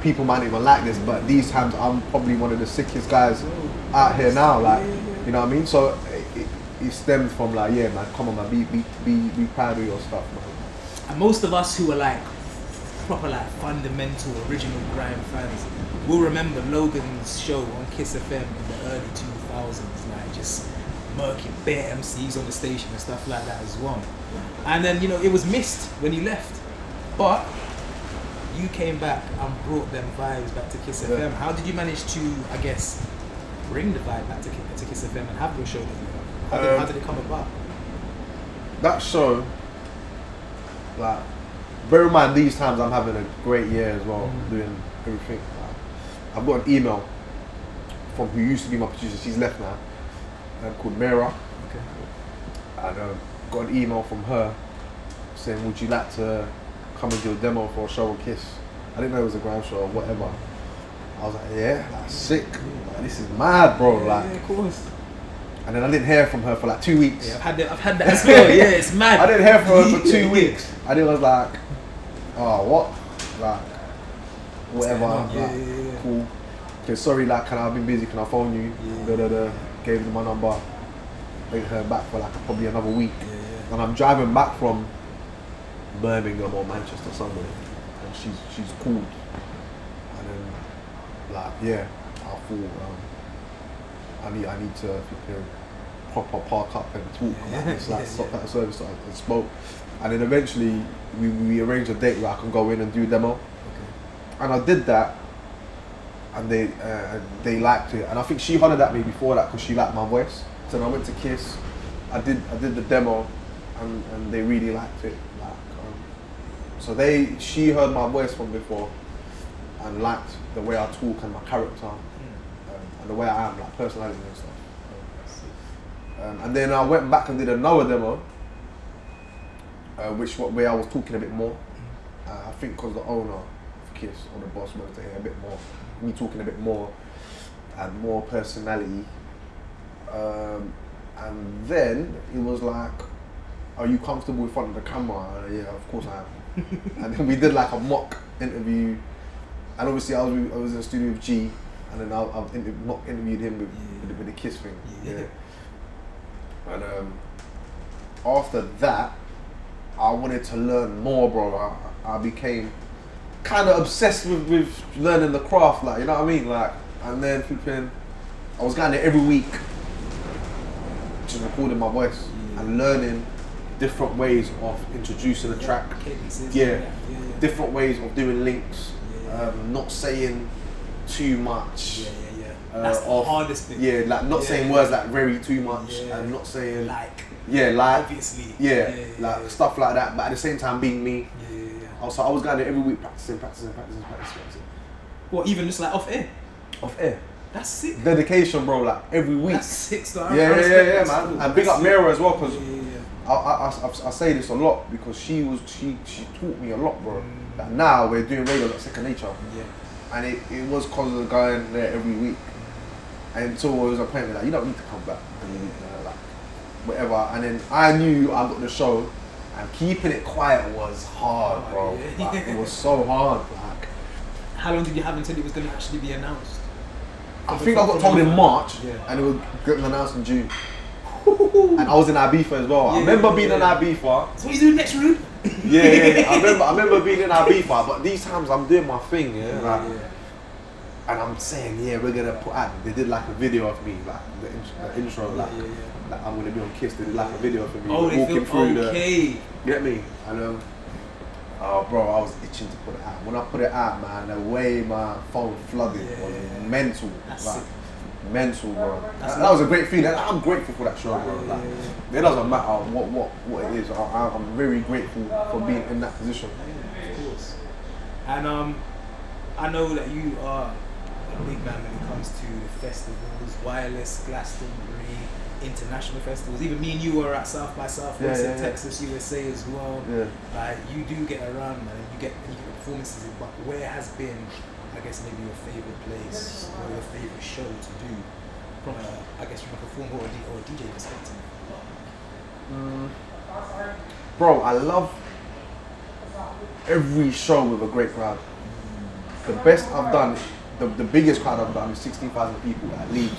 people might not even like this, but these times I'm probably one of the sickest guys out here now, like, you know what I mean? So it stems from like, yeah man, come on man, be proud of your stuff, man. And most of us who are like proper like fundamental original grime fans will remember Logan's show on Kiss FM in the early 2000s, like just murking bare MCs on the station and stuff like that as well. And then, you know, it was missed when he left, but you came back and brought them vibes back to Kiss FM. How did you manage to, I guess, bring the vibe back to Kiss FM and have your show that you have? How did it come about? That show, like, bear in mind these times I'm having a great year as well, doing everything. Like, I've got an email from who used to be my producer, she's left now, called Mira. Okay. And got an email from her saying, would you like to come and do a demo for a show on Kiss? I didn't know it was a grime show or whatever. I was like, yeah, that's sick. Like, this is mad, bro. Like, yeah, of course. And then I didn't hear from her for like 2 weeks. Yeah, I've had that as well. Yeah, it's mad. I didn't hear from her for 2 weeks. I was like, oh, what? Like, whatever. Like, cool. Okay, sorry, like, I've been busy, can I phone you? Gave her my number. Waited her back for like probably another week. And I'm driving back from Birmingham or Manchester somewhere, and she's called, and then like, yeah, I thought I need to proper park up and talk about this, like stop at the service and spoke, and then eventually we arranged a date where I can go in and do a demo. And I did that, and they liked it. And I think she hollered at me before that because she liked my voice. So then I went to Kiss. I did the demo, and they really liked it. So she heard my voice from before, and liked the way I talk and my character, and the way I am, like personality and stuff. And then I went back and did another demo, where I was talking a bit more. I think because the owner of Kiss or the boss wanted to hear a bit more, me talking a bit more, and more personality. And then it was like, are you comfortable in front of the camera? Yeah, of course I am. And then we did like a mock interview, and obviously I was in the studio with G, and then I've mock interviewed him with the Kiss thing. Yeah. And after that, I wanted to learn more, bro. I became kind of obsessed with learning the craft, like, you know what I mean, like. And then flipping, I was going there every week, just recording my voice and learning different ways of introducing a track, different ways of doing links, not saying too much. That's the hardest thing. Yeah, like not saying words like very too much, and not saying like obviously, like stuff like that. But at the same time, being me. So I was going there every week practicing. What, even just like off air? Off air. That's sick. Dedication, bro. Like every week. That's sick stuff. Yeah, man. And big up Mira as well, because I say this a lot because she taught me a lot, bro. Like now we're doing radio like second nature. And it was because of going there every week. And so it was a point where like, you don't need to come back like whatever. And then I knew I got the show, and keeping it quiet was hard, bro. Like, it was so hard. Like, how long did you have until it was going to actually be announced? I think I got told in March, and it would get announced in June. And I was in Ibiza as well. I remember being in Ibiza. So what are you doing next, Rude? I remember being in Ibiza, but these times I'm doing my thing, and I'm saying, we're gonna put out. They did like a video of me, like the intro, like I'm gonna be on Kiss. They did like a video of me walking through the. Get me? And oh, bro, I was itching to put it out. When I put it out, man, the way my phone flooded was mental. Mental, bro. That was a great feeling. I'm grateful for that show, bro. Like, it doesn't matter what it is. I'm very grateful for being in that position. Of course. And I know that you are a big man when it comes to the festivals, Wireless, Glastonbury, international festivals. Even me and you were at South by Southwest in Texas, USA as well. Like, you do get around, man. You get performances. But where has been, I guess, maybe your favorite place or your favorite show to do from a performer or a DJ perspective? Bro, I love every show with a great crowd. The best I've done, the biggest crowd I've done is 16,000 people at Leeds.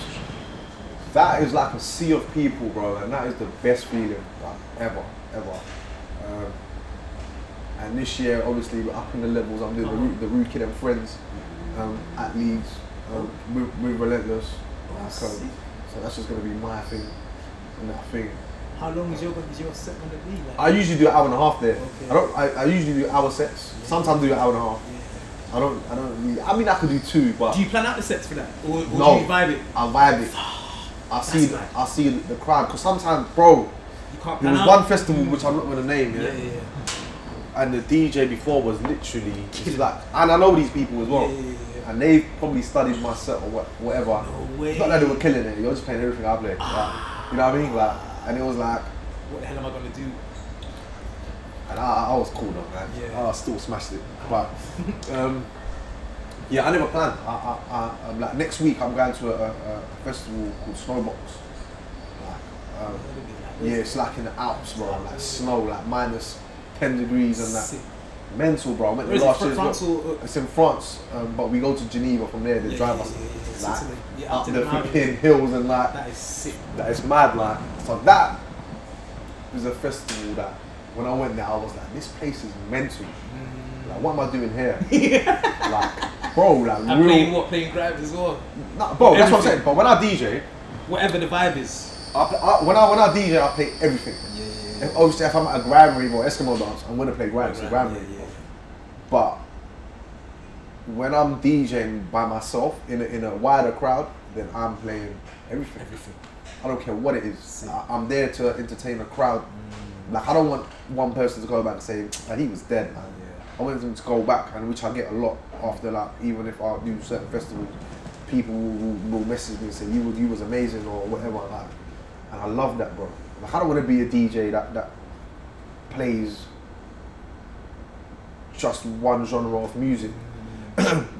That is like a sea of people, bro, and that is the best feeling, like, ever. And this year, obviously, we're up in the levels. I'm doing the Rude Kid and Friends at Leeds with Relentless. So that's just going to be my thing and that thing. How long is your set going to be? Like? I usually do an hour and a half there. Okay. I usually do hour sets. Sometimes I do an hour and a half. I don't really, I mean, I could do two, but... Do you plan out the sets for that? Or no, do you vibe it? I vibe it. I see the crowd, because sometimes, bro, you can't there was plan one out. festival which I'm not going to name, and the DJ before was literally, it's like, and I know these people as well, and they probably studied my set or whatever. No way. It's not that they were killing it, you're just playing everything I play. Like, you know what I mean? Like, and it was like, what the hell am I going to do? And I was cool though, man. I still smashed it. But I never planned. I'm like, next week I'm going to a festival called Snowbox. It's like in the Alps, bro. Like snow, like minus 10 degrees and that. Sick. Mental, bro. I went Where last is it, year. France It's in France, but we go to Geneva from there. They drive us like up the flipping hills and like. That is sick. That is mad, like. So that was a festival that. When I went there, I was like, this place is mental. Like, what am I doing here? Like, bro, like, and real... playing Grime as well? Nah, bro, that's what I'm saying. But when I DJ... Whatever the vibe is. When I DJ, I play everything. Obviously, if I'm at a Grime rave or Eskimo dance, I'm going to play Grime. But when I'm DJing by myself in a wider crowd, then I'm playing everything. I don't care what it is. I'm there to entertain a crowd. Like I don't want one person to go back and say, oh, he was dead, man. I want them to go back, and which I get a lot after, like, even if I do certain festivals, people will message me and say, you was amazing or whatever, like, and I love that, bro. Like I don't want to be a DJ that plays just one genre of music,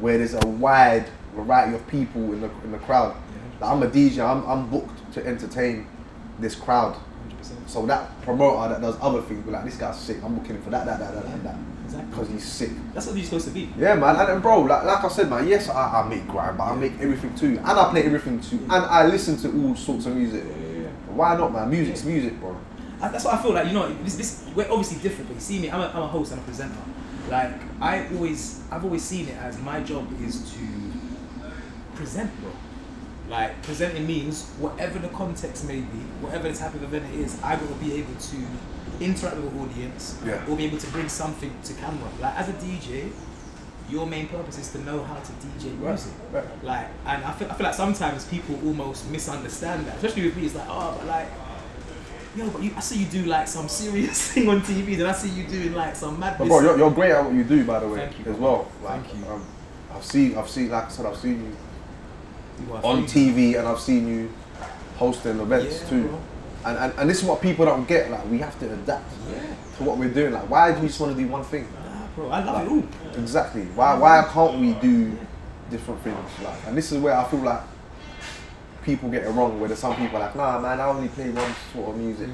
where there's a wide variety of people in the crowd. Like, I'm a DJ, I'm booked to entertain this crowd. 100%. So that promoter that does other things, be like, this guy's sick, I'm booking him for that. Exactly. Because he's sick. That's what you're supposed to be. Yeah, man. And bro, like I said, man, yes, I make grime, but I make everything too. And I play everything too. And I listen to all sorts of music. Why not, man? Music's music, bro. And that's what I feel like, you know, we're obviously different, but you see me, I'm a host and a presenter. Like, I've always seen it as my job is to present, bro. Like, presenting means whatever the context may be, whatever the type of event it is, I got to be able to interact with the audience, or be able to bring something to camera. Like, as a DJ, your main purpose is to know how to DJ music. Right. Like, and I feel like sometimes people almost misunderstand that, especially with me. It's like, oh, but like, yo, but I see you do like some serious thing on TV, then I see you doing like some mad. But bro, you're great at what you do, by the way. Thank you, as well. Like, thank you. I've seen, like I said, I've seen you on TV, and I've seen you hosting events too. Bro. And this is what people don't get. Like, we have to adapt to what we're doing. Like, why do we just want to do one thing? Nah, bro, I love it all. Exactly. Why can't we do different things? Like, and this is where I feel like people get it wrong. Where there's some people like, nah, man, I only play one sort of music.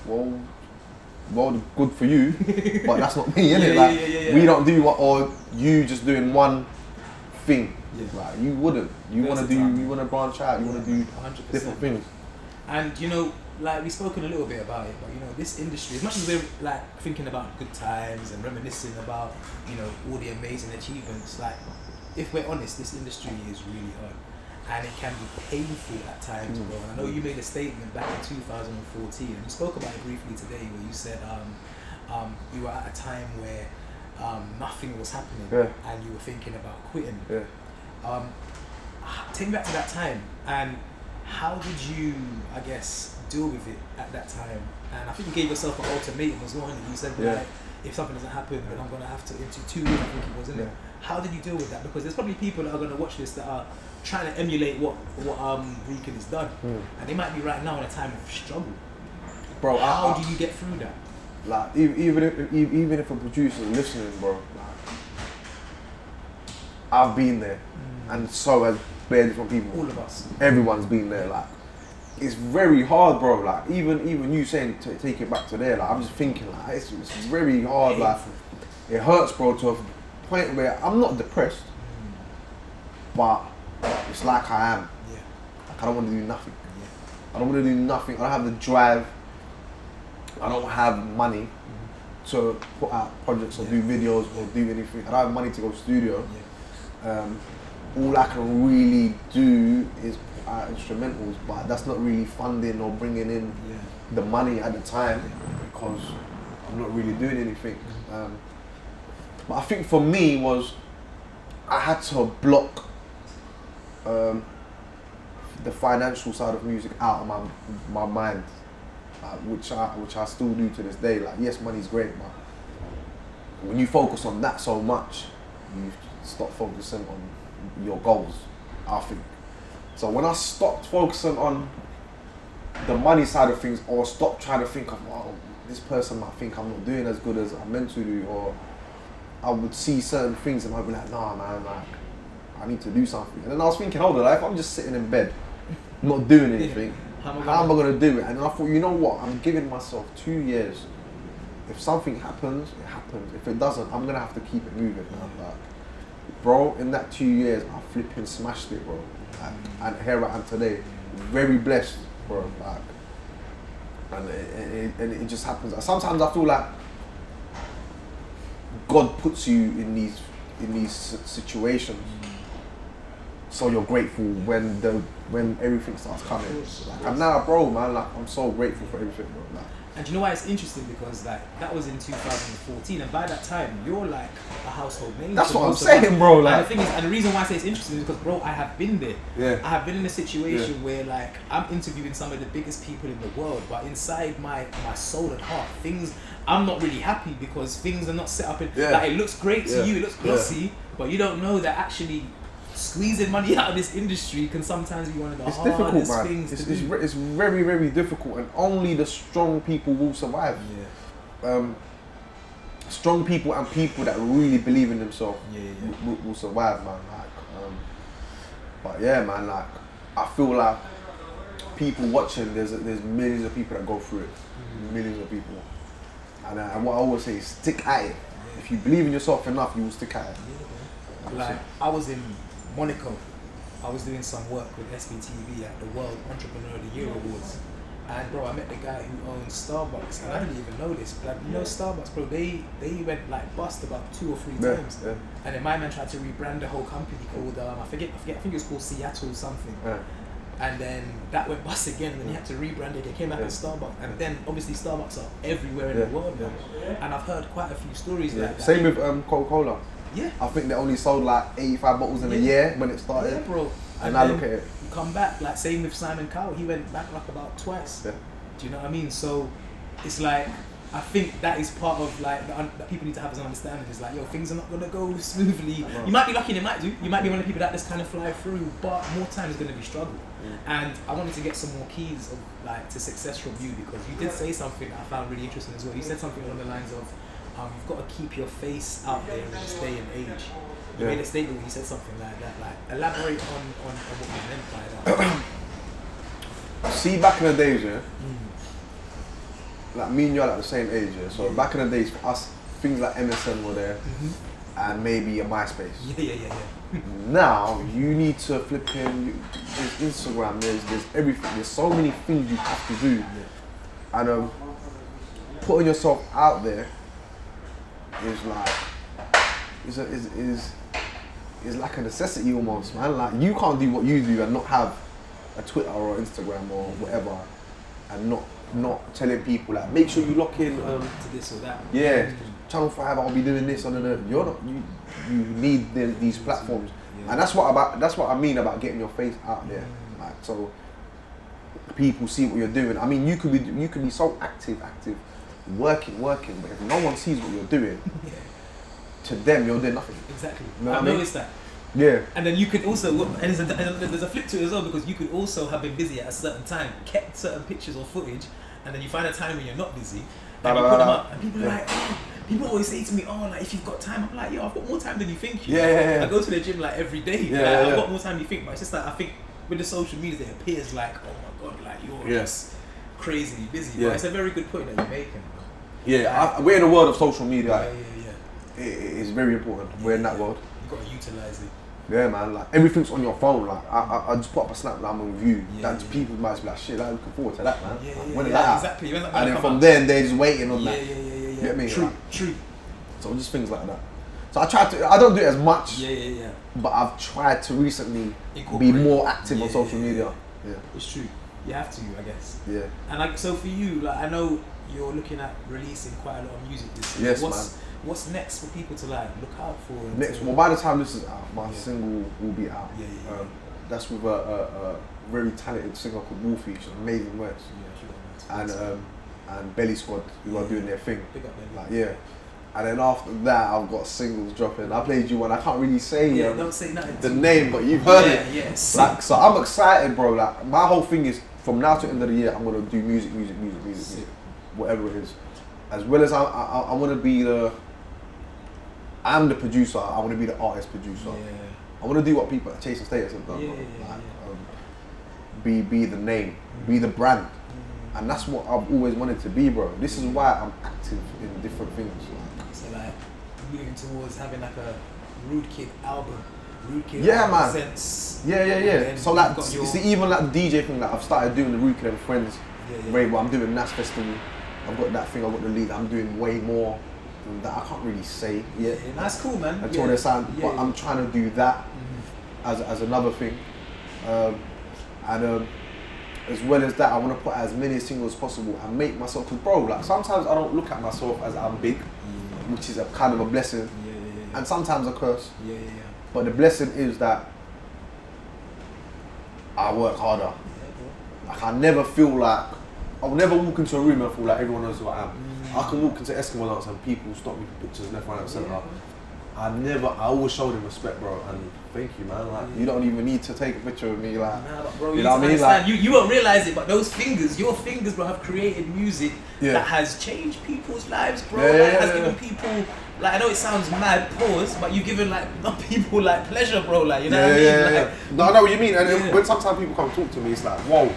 Well, good for you, but that's not me, innit? Like, we don't do what, or you just doing one thing. Like, you wouldn't. You want to branch out. You want to do 100%. Different things. And you know, like we've spoken a little bit about it, but you know, this industry, as much as we're like thinking about good times and reminiscing about, you know, all the amazing achievements, like, if we're honest, this industry is really hard. And it can be painful at times, bro. And I know you made a statement back in 2014, and you spoke about it briefly today, where you said you were at a time where nothing was happening, and you were thinking about quitting. Take me back to that time, and how did you, I guess, deal with it at that time? And I think you gave yourself an ultimatum as well, and you said, like, if something doesn't happen, then I'm going to have to, into 2 years, I think it was, isn't it? How did you deal with that? Because there's probably people that are going to watch this that are trying to emulate what Rude Kid has done, and they might be right now in a time of struggle. Bro, how do you get through that? Like, even if a producer's listening, bro, like, I've been there, and so has bare different people. All of us. Everyone's been there. Like, it's very hard, bro. Like, even you saying to take it back to there, like, I'm just thinking, like, it's very hard. Like, it hurts, bro, to a point where I'm not depressed, but it's like I am. Like, I don't want to do nothing. I don't want to do nothing. I don't have the drive. I don't have money to put out projects or do videos or do anything. I don't have money to go to studio. All I can really do is put out instrumentals, but that's not really funding or bringing in the money at the time, because I'm not really doing anything. But I think for me was, I had to block the financial side of music out of my mind, which I still do to this day. Like, yes, money's great, but when you focus on that so much, you stop focusing on your goals, I think. So when I stopped focusing on the money side of things, or stopped trying to think of, oh, this person might think I'm not doing as good as I'm meant to do, or I would see certain things and I'd be like, nah, man, like, I need to do something. And then I was thinking, hold on, if I'm just sitting in bed, not doing anything, how am I gonna do it? And then I thought, you know what, I'm giving myself 2 years. If something happens, it happens. If it doesn't, I'm gonna have to keep it moving. Like, bro, in that 2 years, I flipping smashed it, bro. Like, and here I am today, very blessed, bro. Like, and it just happens. Sometimes I feel like God puts you in these situations so you're grateful when everything starts coming. Like, and now, bro, man, like I'm so grateful for everything, bro. Like, and you know why it's interesting? Because like that was in 2014, and by that time you're like a household name. That's what I'm saying, bro. Like, and the thing is, and the reason why I say it's interesting is because, bro, I have been there. Yeah. I have been in a situation where like I'm interviewing some of the biggest people in the world, but inside my soul and heart, I'm not really happy because things are not set up in. Like, it looks great to you, it looks glossy, but you don't know that actually squeezing money out of this industry can sometimes be one of the hardest things to do. It's very, very difficult, and only the strong people will survive. Strong people and people that really believe in themselves will survive, man. Like, but yeah, man, like I feel like people watching, there's millions of people that go through it, millions of people, and what I always say is stick at it. If you believe in yourself enough, you will stick at it. Like I was in Monaco, I was doing some work with SBTV at the World Entrepreneur of the Year Awards, and bro, I met the guy who owns Starbucks, and I didn't even know this. Like, you know, Starbucks, bro, they went like bust about 2 or 3 times, and then my man tried to rebrand the whole company called I think it was called Seattle something, and then that went bust again, and then he had to rebrand it. They came back as Starbucks, and then obviously Starbucks are everywhere in the world now, and I've heard quite a few stories like that. Same with Coca-Cola. Yeah. I think they only sold like 85 bottles in a year when it started. Yeah, bro. And now look at it. You come back, like same with Simon Cowell, he went back like about twice. Yeah. Do you know what I mean? So it's like, I think that is part of like that people need to have as an understanding. It's like, yo, things are not gonna go smoothly. You might be lucky and it might do. You might be one of the people that just kind of fly through, but more time is gonna be struggle. And I wanted to get some more keys of like to success from you, because you did say something that I found really interesting as well. You said something along the lines of, you've got to keep your face out there in this day and age. You made a statement where you said something like that. Like, elaborate on what you meant by that. See, back in the days, like me and you are like the same age, so back in the days for us, things like MSN were there, and maybe a MySpace. Yeah. Now you need to flip in. There's Instagram. There's everything. There's so many things you have to do, and putting yourself out there is like is like a necessity almost, man. Like, you can't do what you do and not have a Twitter or Instagram or whatever, and not telling people like, make sure you lock in to this or that. Yeah, Channel 5, I'll be doing this. You're not. You need these platforms, and that's what I mean about getting your face out there, like, so people see what you're doing. I mean, you could be so active, working, but if no one sees what you're doing, to them you're doing nothing. Exactly. You know I've noticed that. Yeah. And then you could also, and there's a flip to it as well, because you could also have been busy at a certain time, kept certain pictures or footage, and then you find a time when you're not busy, and you put them up, and people are like, people always say to me, oh, like, if you've got time, I'm like, yo, I've got more time than you think. I go to the gym like every day. I've got more time than you think, but it's just like, I think with the social media, it appears like, oh my God, like, you're just crazy busy. But it's a very good point that you're making. We're in a world of social media. It's very important. We're in that world. You've got to utilize it. Yeah, man. Like, everything's on your phone. Like, I just put up a snap that I'm with you. People might be like, shit, like, looking forward to that, man. When did that happen? Exactly. When that and then from out? then they're just waiting on that. You get me? True. Like, true. So just things like that. So I don't do it as much. But I've tried to recently be more active on social media. Yeah. It's true. You have to, I guess. Yeah. And like, so for you, like, I know you're looking at releasing quite a lot of music this year. Yes, man. What's next for people to like look out for? Well, by the time this is out, my single will be out. That's with a very talented singer called Wolfie. She's amazing words. And Belly Squad, who are doing their thing. Big up, like, and then after that, I've got singles dropping. I played you one. I can't really say don't say nothing the name, but you've heard it. Yes. Like, so I'm excited, bro. Like, my whole thing is from now to the end of the year, I'm gonna do music, whatever it is. As well as I want to be I'm the producer. I want to be the artist producer. I want to do what people at Chasing Status have done. Be the name, be the brand, and that's what I've always wanted to be, bro. This is why I'm active in different things. So like moving towards having like a Rude Kid album. Rude Kid man. Sense. So like, you see, even like the DJ thing that I've started doing, the Rude Kid and Friends. But I'm doing NAS Festival. I've got that thing. I've got the lead. I'm doing way more than that. I can't really say yet. That's cool, man. Until they sound, but I'm trying to do that. as another thing, and as well as that, I want to put as many singles as possible and make myself. Cause bro, like sometimes I don't look at myself as I'm big, which is a kind of a blessing, and sometimes a curse. But the blessing is that I work harder. Like I never feel like I'll never walk into a room and feel like everyone knows who I am. I can walk into Eskimo dance and people stop me for pictures and left, right, and centre. I always show them respect, bro, and thank you, man. Like, you don't even need to take a picture of me, like, nah, but bro, you know what I mean? Like, you won't realize it, but those fingers, your fingers, bro, have created music that has changed people's lives, bro. Has given people, like, I know it sounds mad, pause, but you've given like people like pleasure, bro. Like, you know what I mean? Like, no, I know what you mean. And when sometimes people come talk to me, it's like, whoa,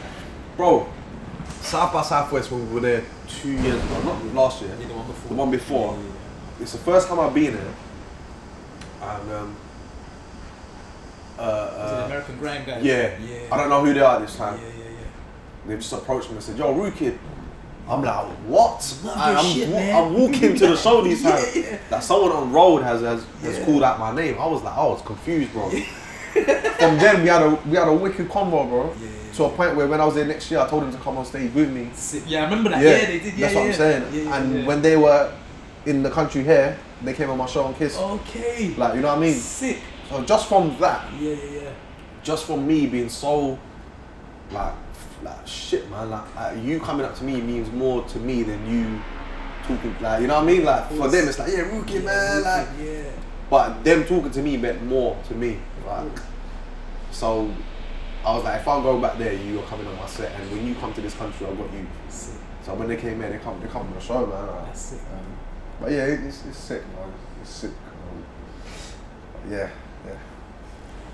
bro. South by Southwest when we were there 2 years ago, not last year, the one before. The one before. It's the first time I've been here. And is it American Grime guys? Yeah. I don't know who they are this time. They just approached me and said, "Yo, Rude Kid." I'm like, what? I'm walking to the show these times. Like someone on road has called out my name. I was confused, bro. From then we had a wicked combo, bro. To a point where when I was there next year, I told them to come on stage with me. Yeah, I remember that. Yeah, they did. That's what I'm saying. And when they were in the country here, they came on my show and kissed. Okay. Like, you know what I mean? Sick. So just from that. Yeah. Just from me being so, like shit, man. Like you coming up to me means more to me than you talking. Like, you know what I mean? Like for them, it's like, yeah, Rude Kid, man. Like, but them talking to me meant more to me. Like, so I was like, if I go back there, you are coming on my set, and when you come to this country, I've got you. Sick. So when they came here, they come on the show, man. Like, that's sick. But yeah, it's sick, man. It's sick. Yeah.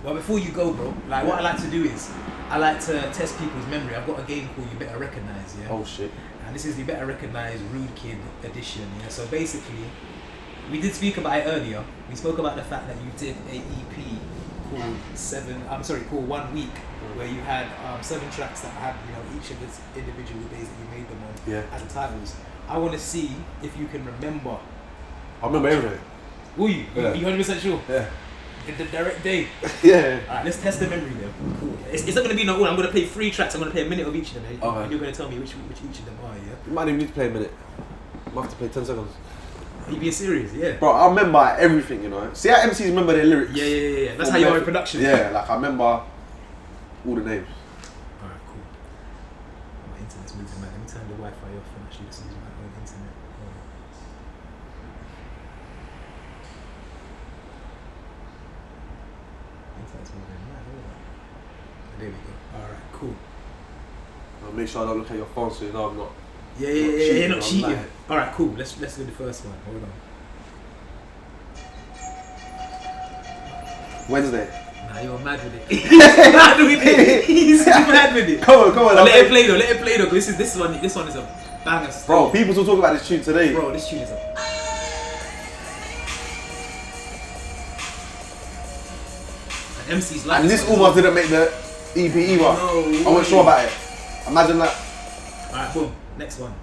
Well, before you go, bro, like what I like to do is I like to test people's memory. I've got a game called You Better Recognize, yeah. Oh shit. And this is You Better Recognize Rude Kid edition, yeah. So basically, we did speak about it earlier. We spoke about the fact that you did a EP called 1 Week, where you had 7 tracks that had, you know, each of its individual days that you made them on as the titles. I want to see if you can remember. I remember everything. Will you? Yeah. Are you 100% sure? Yeah. The direct day. Yeah. Alright, let's test the memory then. Cool. It's not going to be no order. I'm going to play 3 tracks. I'm going to play a minute of each of them. Okay. And you're going to tell me which each of them are, yeah? You might even need to play a minute. You might have to play 10 seconds. Are you being serious? Yeah. Bro, I remember everything, you know. See how MCs remember their lyrics? Yeah. That's how you are in production. Yeah, like I remember all the names. Alright, cool. My internet's moving, man. Let me turn the Wi-Fi off and actually just use my own internet. Internet's moving, man. There we go. Alright, cool. I'll make sure I don't look at your phone so you know I'm not. Yeah, you're not cheating. Alright, cool. Let's do the first one. Hold on. Wednesday. Nah, you're mad with it. He's mad with it. He's mad with it. Come on. Let it play though. This one is a banger. Bro, people still talk about this tune today. Bro, this tune is a. And MC's like. And this almost didn't make the EP either. No, I wasn't sure about it. Imagine that. Alright, boom. Next one.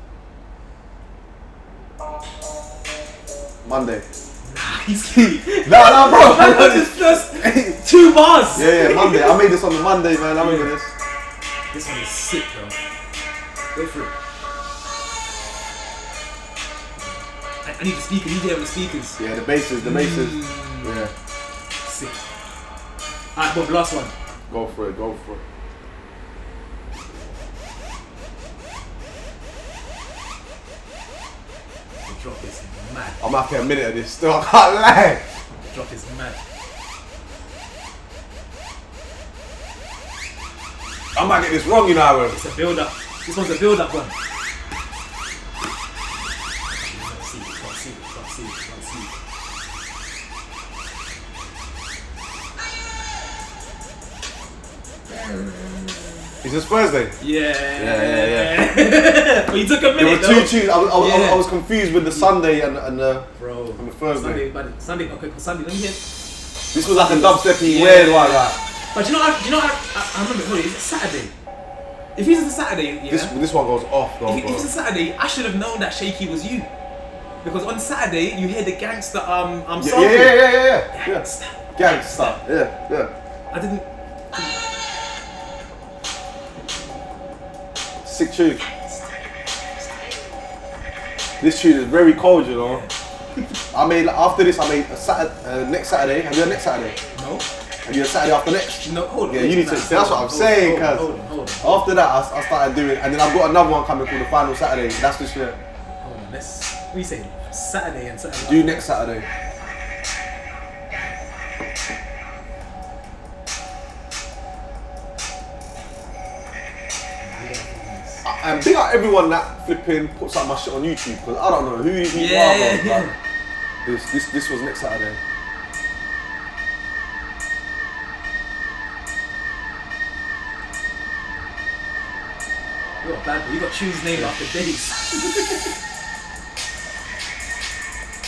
Monday. He's cute. No, bro. Just 2 bars. Yeah, Monday. I made this on the Monday, man. I remember this. This one is sick, though. Go for it. I need the speakers. You need to hear the speakers. Yeah, the basses. Yeah. Sick. Alright, Bob, last one. Go for it. The drop is mad. I'm gonna have to get a minute of this still. I can't lie. The drop is mad. I might get this wrong, you know, Aaron. It's a build up. This one's a build up one. Let's see. Is this Thursday? Yeah. But you took a minute. There were 2 tunes. I was confused with the Sunday and the Thursday. Sunday. Okay, Sunday. Let me hear. This was like a dubsteppy weird one, like. But do you know? I remember. Hold on, is it Saturday? If it's a Saturday, yeah. This one goes off, though. If it's a Saturday, I should have known that Shaky was you, because on Saturday you hear the gangster song. Yeah. Gangster. Gangsta. Yeah. I didn't. Sick tune. This tune is very cold, you know. I made after this. I made a Saturday, next Saturday. Have you had next Saturday? No. And you had Saturday after next? No, hold on. Yeah, you need to. That's what I'm saying, cuz. Hold on. After that, I started doing, and then I've got another one coming called the Final Saturday. That's this year. Hold on. Let's. What are you saying? Saturday and Saturday. Do next Saturday. And big up everyone that flipping puts up my shit on YouTube, because I don't know who you are, bro. Like, this was next Saturday. You're a bad boy. You got tunes named after days.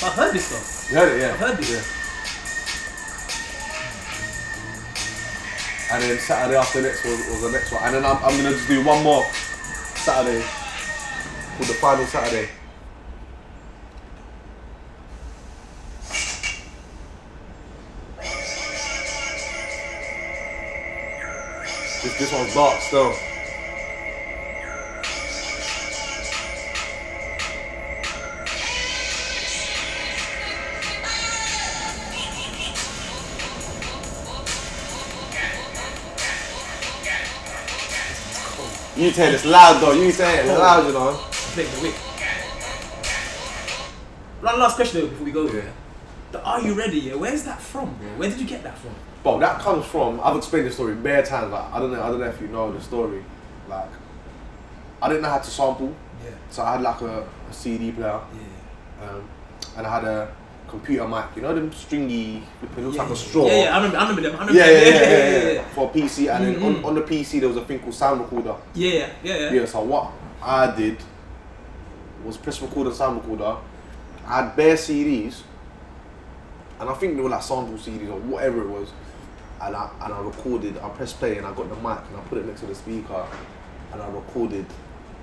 I've heard this though. You heard it, yeah. I've heard this. Yeah. And then Saturday after next was the next one. And then I'm gonna just do one more Saturday called the Final Saturday. This one's dark still. You tell it's loud though, you say it's loud, you know. Playing the wick. One last question though before we go there. The Are You Ready, yeah? Where's that from, bro? Where did you get that from? Bro, that comes from, I've explained the story bare times, like I don't know if you know the story. Like I didn't know how to sample. Yeah. So I had like a CD player. Yeah. And I had a computer mic, you know them stringy, it looks like a straw. Yeah, I remember them. Yeah. For a PC, and then on the PC there was a thing called sound recorder. Yeah. So what I did was press record and sound recorder. I had bare CDs, and I think they were like sample CDs or whatever it was. And I recorded. I pressed play and I got the mic and I put it next to the speaker, and I recorded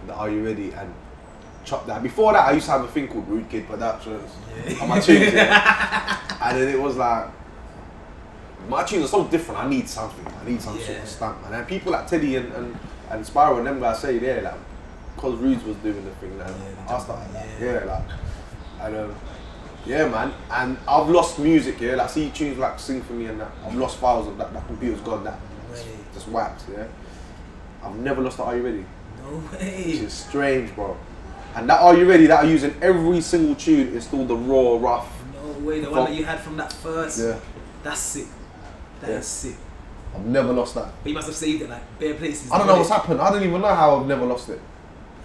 the Are You Ready and chopped that. Before that, I used to have a thing called Rude Kid Productions on my tunes, and then it was like my tunes are so different. I need something. I need some sort of stamp. And then people like Teddy and Spyro and them guys say, like, because Rudes was doing the thing, like, I started, yeah, man. And I've lost music, like, see tunes like Sing For Me and that. I've lost files of that. That computer's gone. That just wiped, I've never lost the Are You Ready. No way. Which is strange, bro. And that Are You Ready that I use in every single tune is still the raw, rough. No way, the one that you had from that first. Yeah. That's sick. That is sick. I've never lost that. But you must have saved it like bare places. I don't know what's happened. I don't even know how I've never lost it.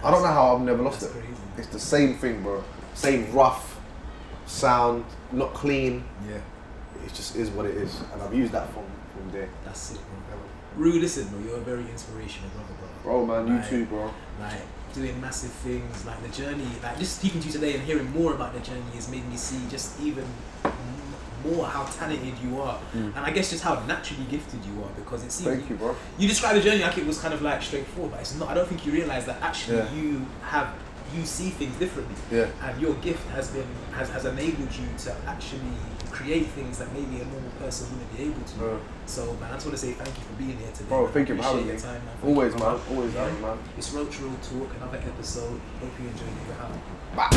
I don't know how I've never lost it. Crazy. It's the same thing, bro. Same rough sound, not clean. Yeah. It just is what it is. And I've used that from there. That's sick, bro. Rude, listen, bro, you're a very inspirational brother, bro. Bro, man, you too, bro. Like, doing massive things, like the journey, like just speaking to you today and hearing more about the journey has made me see just even more how talented you are. And I guess just how naturally gifted you are, because it seems Thank you, bro. You described the journey like it was kind of like straightforward, but it's not. I don't think you realise that actually you see things differently. Yeah. And your gift has enabled you to actually create things that maybe a normal person wouldn't be able to. So man, I just want to say thank you for being here today. Bro, thank you for having me. Your time, man. Always, man. Always, man. It's Roach Real Talk, another episode. Hope you enjoyed it. Bye.